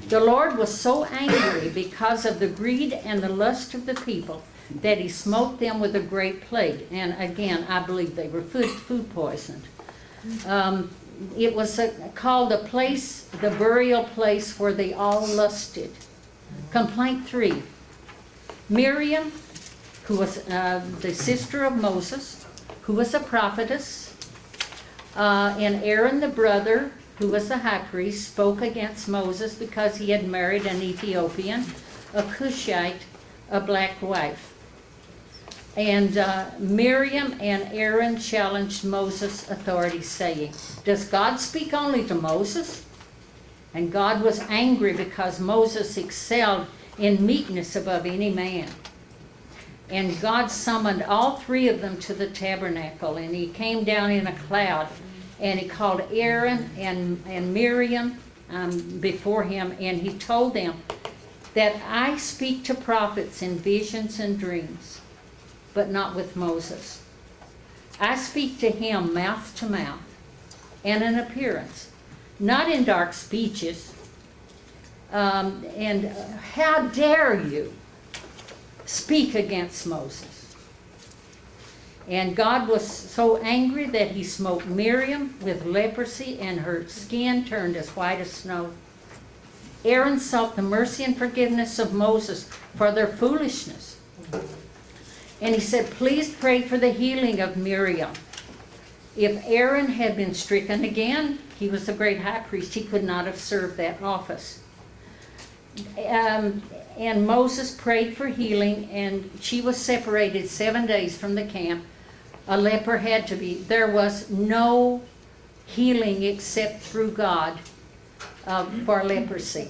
S1: The Lord was so angry because of the greed and the lust of the people that he smote them with a great plague. And again, I believe they were food poisoned. It was called the burial place where they all lusted. Complaint 3. Miriam, who was the sister of Moses, who was a prophetess, and Aaron the brother, who was the high priest, spoke against Moses because he had married an Ethiopian, a Cushite, a black wife. And Miriam and Aaron challenged Moses' authority, saying, "Does God speak only to Moses?" And God was angry because Moses excelled in meekness above any man. And God summoned all 3 of them to the tabernacle, and he came down in a cloud, and he called Aaron and Miriam before him, and he told them that I speak to prophets in visions and dreams. but not with Moses. I speak to him mouth to mouth, and in appearance, not in dark speeches. And how dare you speak against Moses? And God was so angry that he smote Miriam with leprosy, and her skin turned as white as snow. Aaron sought the mercy and forgiveness of Moses for their foolishness. And he said, please pray for the healing of Miriam. If Aaron had been stricken again, he was the great high priest, he could not have served that office. And Moses prayed for healing, and she was separated 7 days from the camp. A leper had to be. There was no healing except through God for leprosy.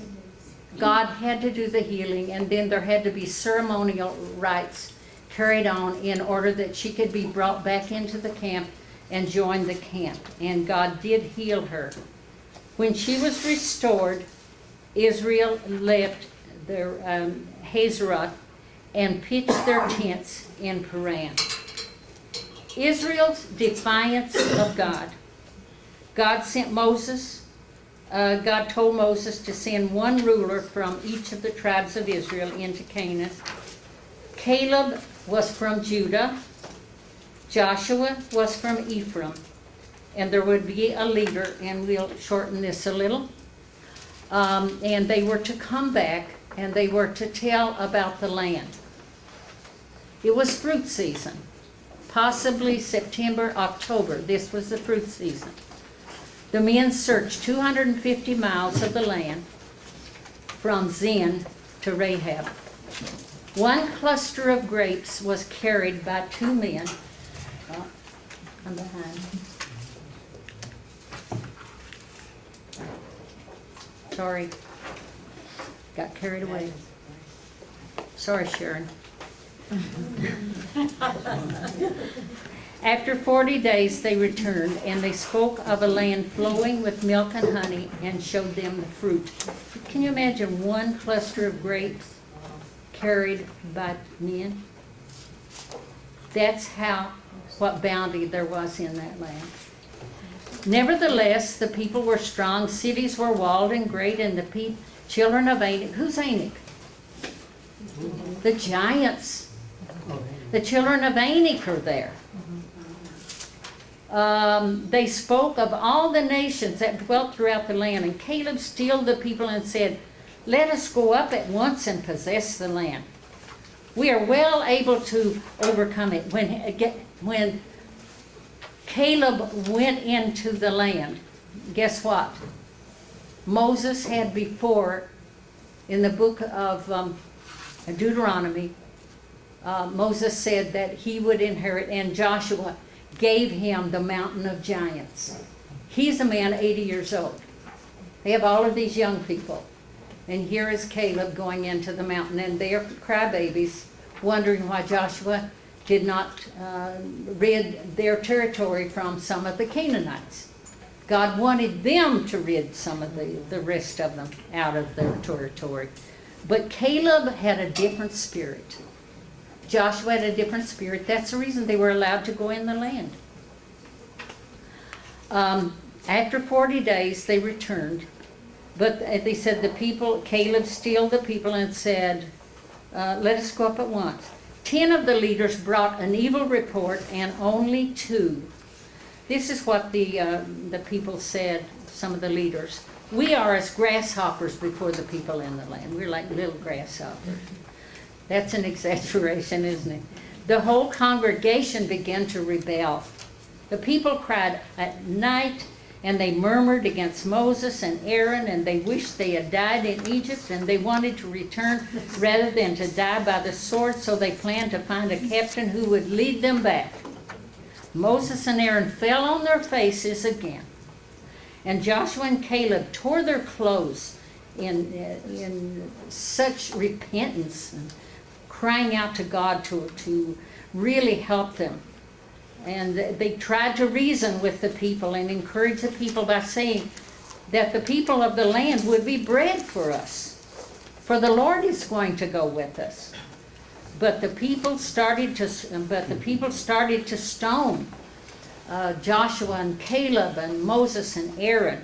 S1: God had to do the healing, and then there had to be ceremonial rites carried on in order that she could be brought back into the camp and join the camp. And God did heal her. When she was restored, Israel left their Hazeroth and pitched their tents in Paran. Israel's defiance of God. God sent Moses. God told Moses to send one ruler from each of the tribes of Israel into Canaan. Caleb was from Judah. Joshua was from Ephraim. And there would be a leader, and we'll shorten this a little. And they were to come back, and they were to tell about the land. It was fruit season, possibly September, October. This was the fruit season. The men searched 250 miles of the land from Zin to Rahab. One cluster of grapes was carried by 2 men. Oh, I'm behind. Sorry, got carried away. Sorry, Sharon. After 40 days they returned, and they spoke of a land flowing with milk and honey, and showed them the fruit. Can you imagine one cluster of grapes carried by men? That's what bounty there was in that land. Nevertheless, the people were strong, cities were walled and great, and the children of Anak. Who's Anak? The giants. The children of Anak are there. They spoke of all the nations that dwelt throughout the land, and Caleb stilled the people and said, let us go up at once and possess the land. We are well able to overcome it. When Caleb went into the land, guess what? Moses had before, in the book of Deuteronomy, Moses said that he would inherit, and Joshua gave him the mountain of giants. He's a man 80 years old. They have all of these young people. And here is Caleb going into the mountain, and they're crybabies, wondering why Joshua did not rid their territory from some of the Canaanites. God wanted them to rid some of the rest of them out of their territory. But Caleb had a different spirit. Joshua had a different spirit. That's the reason they were allowed to go in the land. After 40 days, they returned. But they said Caleb stilled the people and said, let us go up at once. 10 of the leaders brought an evil report, and only 2. This is what the people said, some of the leaders. We are as grasshoppers before the people in the land. We're like little grasshoppers. That's an exaggeration, isn't it? The whole congregation began to rebel. The people cried at night, and they murmured against Moses and Aaron, and they wished they had died in Egypt, and they wanted to return rather than to die by the sword, so they planned to find a captain who would lead them back. Moses and Aaron fell on their faces again, and Joshua and Caleb tore their clothes in such repentance, and crying out to God to really help them. And they tried to reason with the people and encourage the people by saying that the people of the land would be bread for us, for the Lord is going to go with us. But the people started to stone Joshua and Caleb and Moses and Aaron.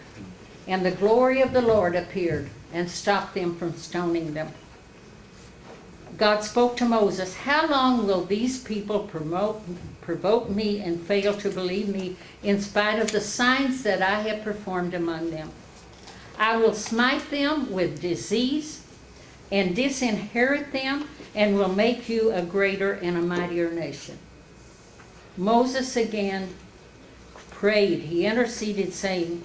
S1: And the glory of the Lord appeared and stopped them from stoning them. God spoke to Moses, "How long will these people provoke me and fail to believe me in spite of the signs that I have performed among them? I will smite them with disease and disinherit them, and will make you a greater and a mightier nation." Moses again prayed. He interceded, saying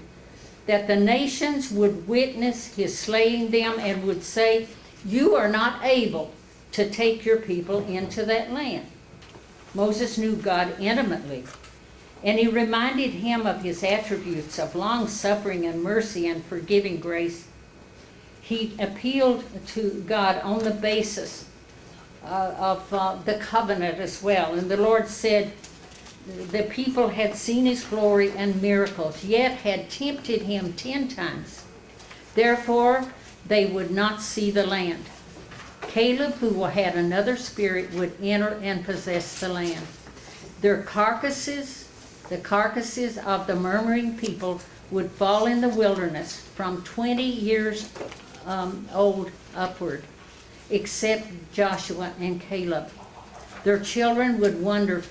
S1: that the nations would witness his slaying them and would say, "You are not able to take your people into that land." Moses knew God intimately, and he reminded him of his attributes of long-suffering and mercy and forgiving grace. He appealed to God on the basis of the covenant as well. And the Lord said the people had seen his glory and miracles, yet had tempted him 10 times. Therefore, they would not see the land. Caleb, who had another spirit, would enter and possess the land. Their carcasses, the carcasses of the murmuring people, would fall in the wilderness from 20 years old upward, except Joshua and Caleb. Their children would wander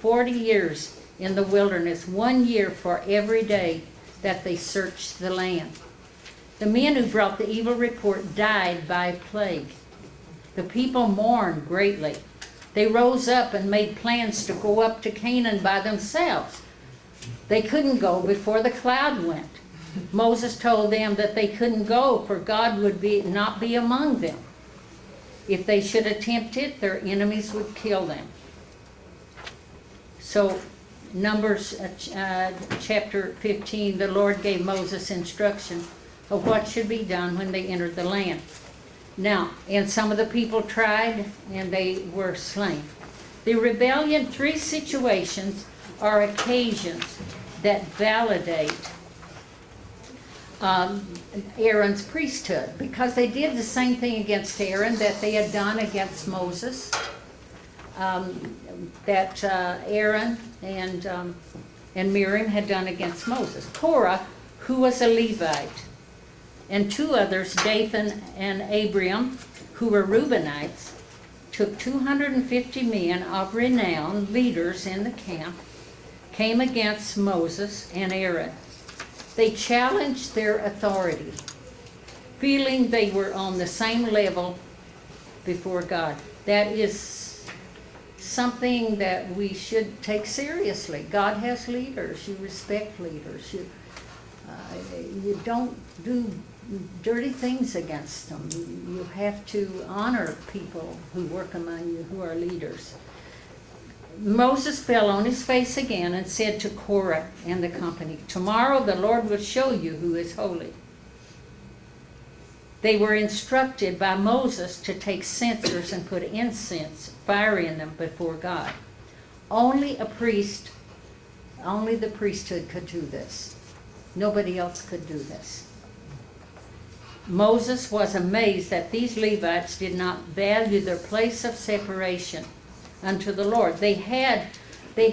S1: 40 years in the wilderness, 1 year for every day that they searched the land. The men who brought the evil report died by plague. The people mourned greatly. They rose up and made plans to go up to Canaan by themselves. They couldn't go before the cloud went. Moses told them that they couldn't go, for God would not be among them. If they should attempt it, their enemies would kill them. So, Numbers chapter 15, the Lord gave Moses instruction of what should be done when they entered the land. Now, and some of the people tried, and they were slain. The rebellion, 3 situations are occasions that validate Aaron's priesthood, because they did the same thing against Aaron that they had done against Moses, that Aaron and Miriam had done against Moses. Korah, who was a Levite, and 2 others, Dathan and Abiram, who were Reubenites, took 250 men of renown, leaders in the camp, came against Moses and Aaron. They challenged their authority, feeling they were on the same level before God. That is something that we should take seriously. God has leaders. You respect leaders. You don't do dirty things against them. You have to honor people who work among you, who are leaders. Moses fell on his face again and said to Korah and the company, "Tomorrow the Lord will show you who is holy." They were instructed by Moses to take censers and put incense, fire in them before God. Only the priesthood could do this. Nobody else could do this. Moses was amazed that these Levites did not value their place of separation unto the Lord. They had a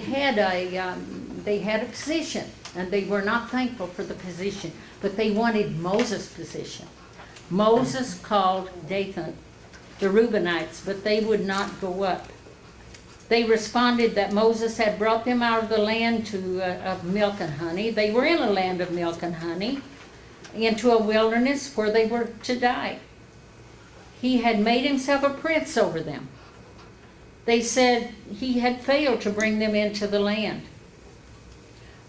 S1: position, and they were not thankful for the position, but they wanted Moses' position. Moses called Dathan the Reubenites, but they would not go up. They responded that Moses had brought them out of the land of milk and honey. They were in a land of milk and honey, into a wilderness where they were to die. He had made himself a prince over them. They said he had failed to bring them into the land.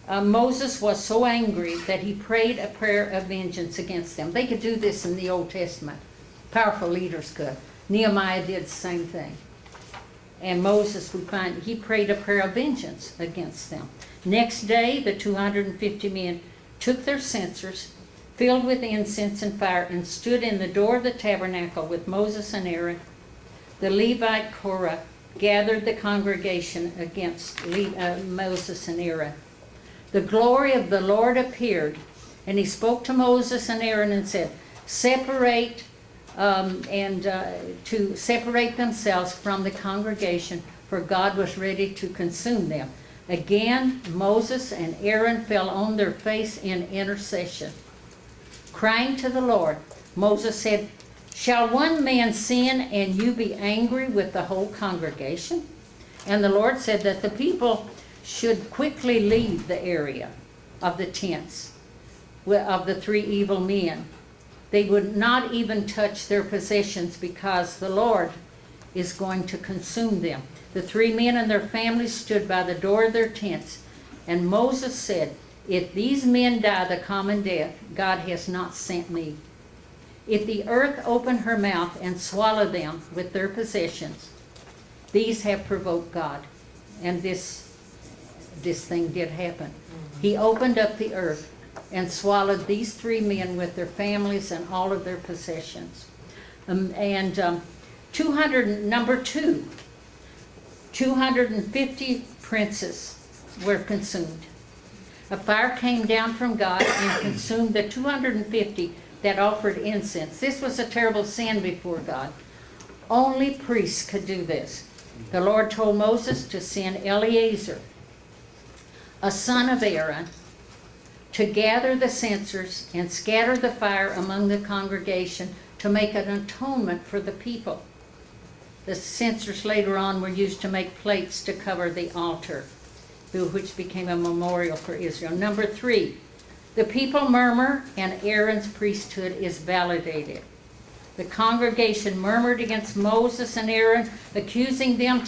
S1: Moses was so angry that he prayed a prayer of vengeance against them. They could do this in the Old Testament. Powerful leaders could. Nehemiah did the same thing. And Moses, we find, he prayed a prayer of vengeance against them. Next day, the 250 men took their censers, filled with incense and fire, and stood in the door of the tabernacle with Moses and Aaron. The Levite Korah gathered the congregation against Moses and Aaron. The glory of the Lord appeared, and he spoke to Moses and Aaron and said, "Separate to separate themselves from the congregation, for God was ready to consume them. Again, Moses and Aaron fell on their face in intercession, crying to the Lord. Moses said, "Shall one man sin and you be angry with the whole congregation?" And the Lord said that the people should quickly leave the area of the tents of the 3 evil men. They would not even touch their possessions because the Lord is going to consume them. The 3 men and their families stood by the door of their tents. And Moses said, "If these men die the common death, God has not sent me. If the earth open her mouth and swallow them with their possessions, these have provoked God." And this thing did happen. He opened up the earth and swallowed these 3 men with their families and all of their possessions. Number 2, 250 princes were consumed. A fire came down from God and consumed the 250 that offered incense. This was a terrible sin before God. Only priests could do this. The Lord told Moses to send Eleazar, a son of Aaron, to gather the censers and scatter the fire among the congregation to make an atonement for the people. The censers later on were used to make plates to cover the altar, which became a memorial for Israel. Number 3, the people murmur and Aaron's priesthood is validated. The congregation murmured against Moses and Aaron, accusing them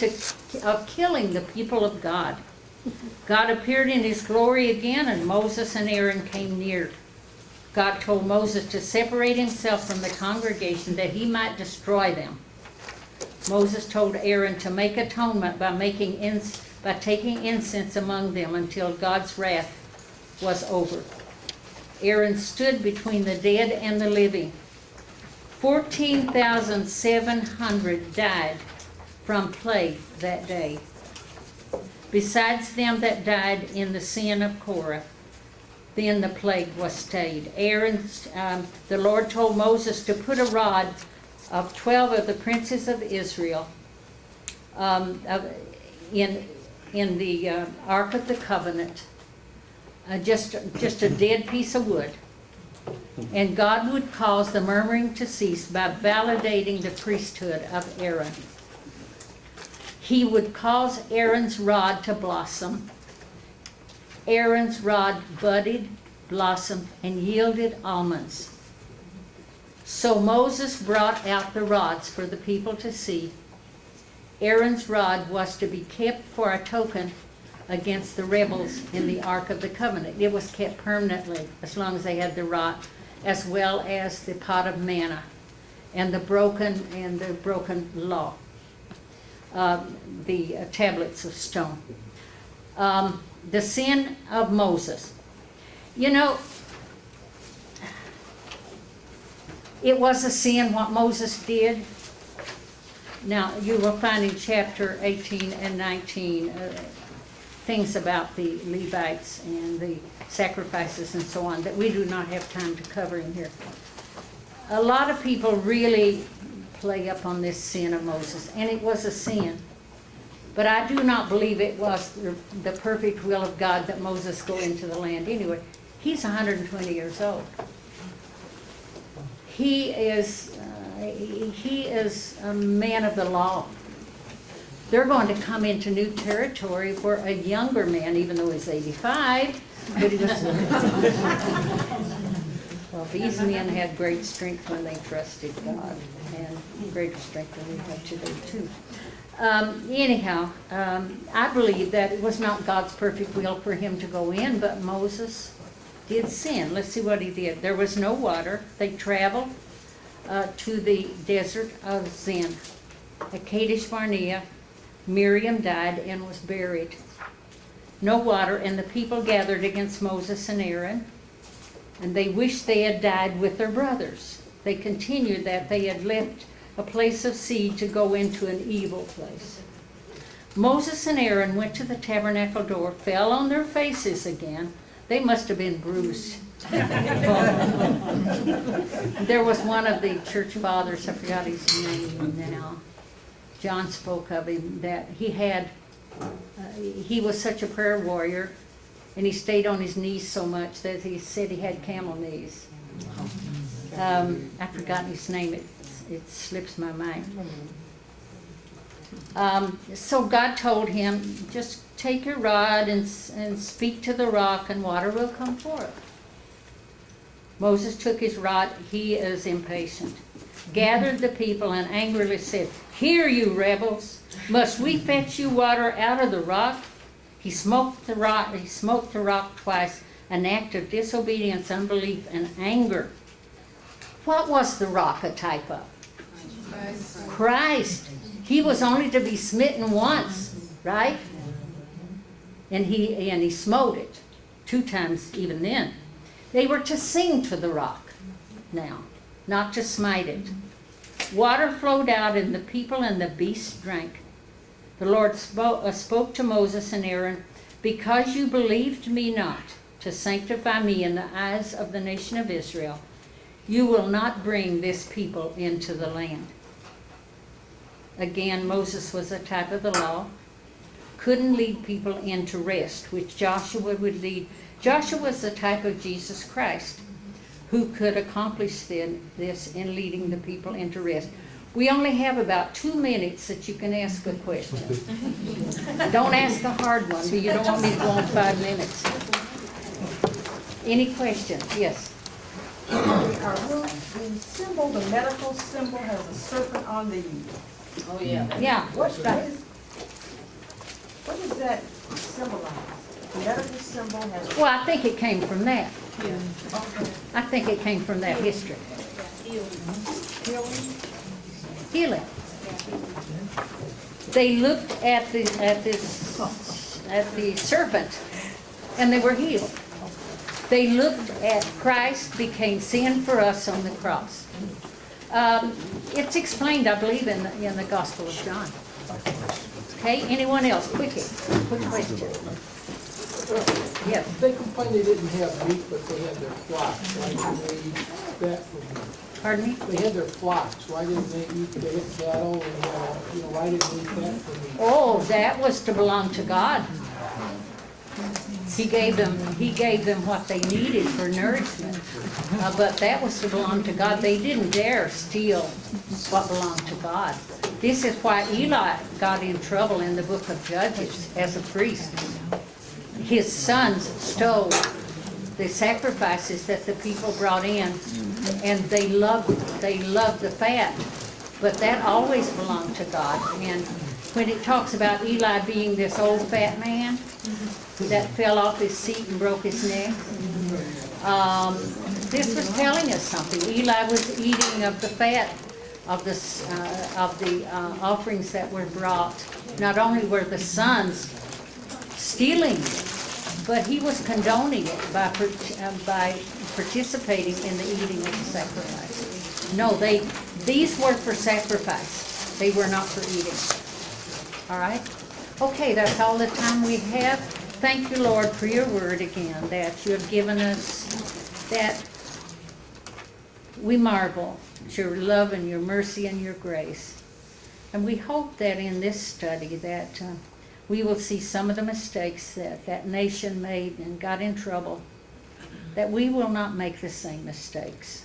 S1: of killing the people of God. God appeared in his glory again, and Moses and Aaron came near. God told Moses to separate himself from the congregation that he might destroy them. Moses told Aaron to make atonement by taking incense among them until God's wrath was over. Aaron stood between the dead and the living. 14,700 died from plague that day, besides them that died in the sin of Korah. Then the plague was stayed. The Lord told Moses to put a rod of 12 of the princes of Israel in the Ark of the Covenant, just a dead piece of wood. And God would cause the murmuring to cease by validating the priesthood of Aaron. He would cause Aaron's rod to blossom. Aaron's rod budded, blossomed, and yielded almonds. So Moses brought out the rods for the people to see. Aaron's rod was to be kept for a token against the rebels in the Ark of the Covenant. It was kept permanently as long as they had the rod, as well as the pot of manna and the broken law, the tablets of stone. The sin of Moses. You know, it was a sin what Moses did. Now, you will find in chapter 18 and 19 things about the Levites and the sacrifices and so on that we do not have time to cover in here. A lot of people really play up on this sin of Moses, and it was a sin. But I do not believe it was the perfect will of God that Moses go into the land anyway. He's 120 years old. He is a man of the law. They're going to come into new territory where a younger man, even though he's 85, but he was... Well, these men had great strength when they trusted God, and greater strength than we have today, too. I believe that it was not God's perfect will for him to go in, but Moses did sin. Let's see what he did. There was no water. They traveled to the desert of Zin. At Kadesh Barnea, Miriam died and was buried. No water, and the people gathered against Moses and Aaron, and they wished they had died with their brothers. They continued that they had left a place of seed to go into an evil place. Moses and Aaron went to the tabernacle door, fell on their faces again. They must have been bruised. There was one of the church fathers, I forgot his name now. John spoke of him, that he was such a prayer warrior, and he stayed on his knees so much that he said he had camel knees. I've forgotten his name, it slips my mind. So God told him, just take your rod and speak to the rock and water will come forth. Moses took his rod, he is impatient, gathered the people and angrily said, "Hear you rebels, must we fetch you water out of the rock?" He smote the rock twice, an act of disobedience, unbelief, and anger. What was the rock a type of? Christ. He was only to be smitten once, right? And he smote it 2 times even then. They were to sing to the rock now, not to smite it. Water flowed out, and the people and the beasts drank. The Lord spoke to Moses and Aaron, "Because you believed me not to sanctify me in the eyes of the nation of Israel, you will not bring this people into the land." Again, Moses was a type of the law, couldn't lead people into rest, which Joshua would lead. Joshua was the type of Jesus Christ, who could accomplish this in leading the people into rest. We only have about 2 minutes that you can ask a question. Don't ask a hard one, but you don't want me to go on 5 minutes. Any questions? Yes.
S6: The symbol, the medical symbol, has a serpent on the.
S3: Oh, yeah.
S1: Yeah.
S6: What does that symbolize? The medical symbol has.
S1: Well, I think it came from that.
S6: Okay.
S1: I think it came from that history.
S6: Healing.
S1: Healing. They looked at the serpent, and they were healed. They looked at Christ became sin for us on the cross. It's explained, I believe, in the Gospel of John. Okay, anyone else? Quick question. Yes.
S7: They complained they didn't have meat, but they had their flocks. Why didn't they eat that from them?
S1: Pardon me?
S7: They had their flocks. Why didn't they eat? They had cattle, and why didn't they eat that from them?
S1: Oh, that was to belong to God. He gave them what they needed for nourishment, but that was to belong to God. They didn't dare steal what belonged to God. This is why Eli got in trouble in the book of Judges as a priest. His sons stole the sacrifices that the people brought in, and they loved the fat, but that always belonged to God. And when it talks about Eli being this old fat man that fell off his seat and broke his neck, this was telling us something. Eli was eating of the fat of the offerings that were brought. Not only were the sons stealing it, but he was condoning it by participating in the eating of the sacrifices. No, these were for sacrifice. They were not for eating. All right? Okay, that's all the time we have. Thank you, Lord, for your word again, that you have given us, that we marvel at your love and your mercy and your grace. And we hope that in this study that we will see some of the mistakes that nation made and got in trouble, that we will not make the same mistakes.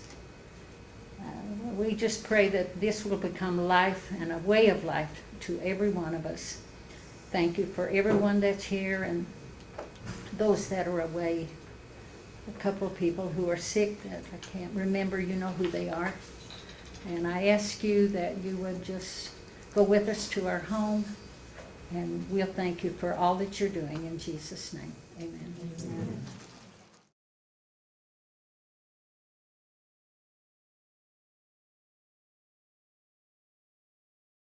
S1: We just pray that this will become life and a way of life to every one of us. Thank you for everyone that's here and those that are away. A couple of people who are sick that I can't remember, you know who they are. And I ask you that you would just go with us to our home, and we'll thank you for all that you're doing in Jesus' name. Amen.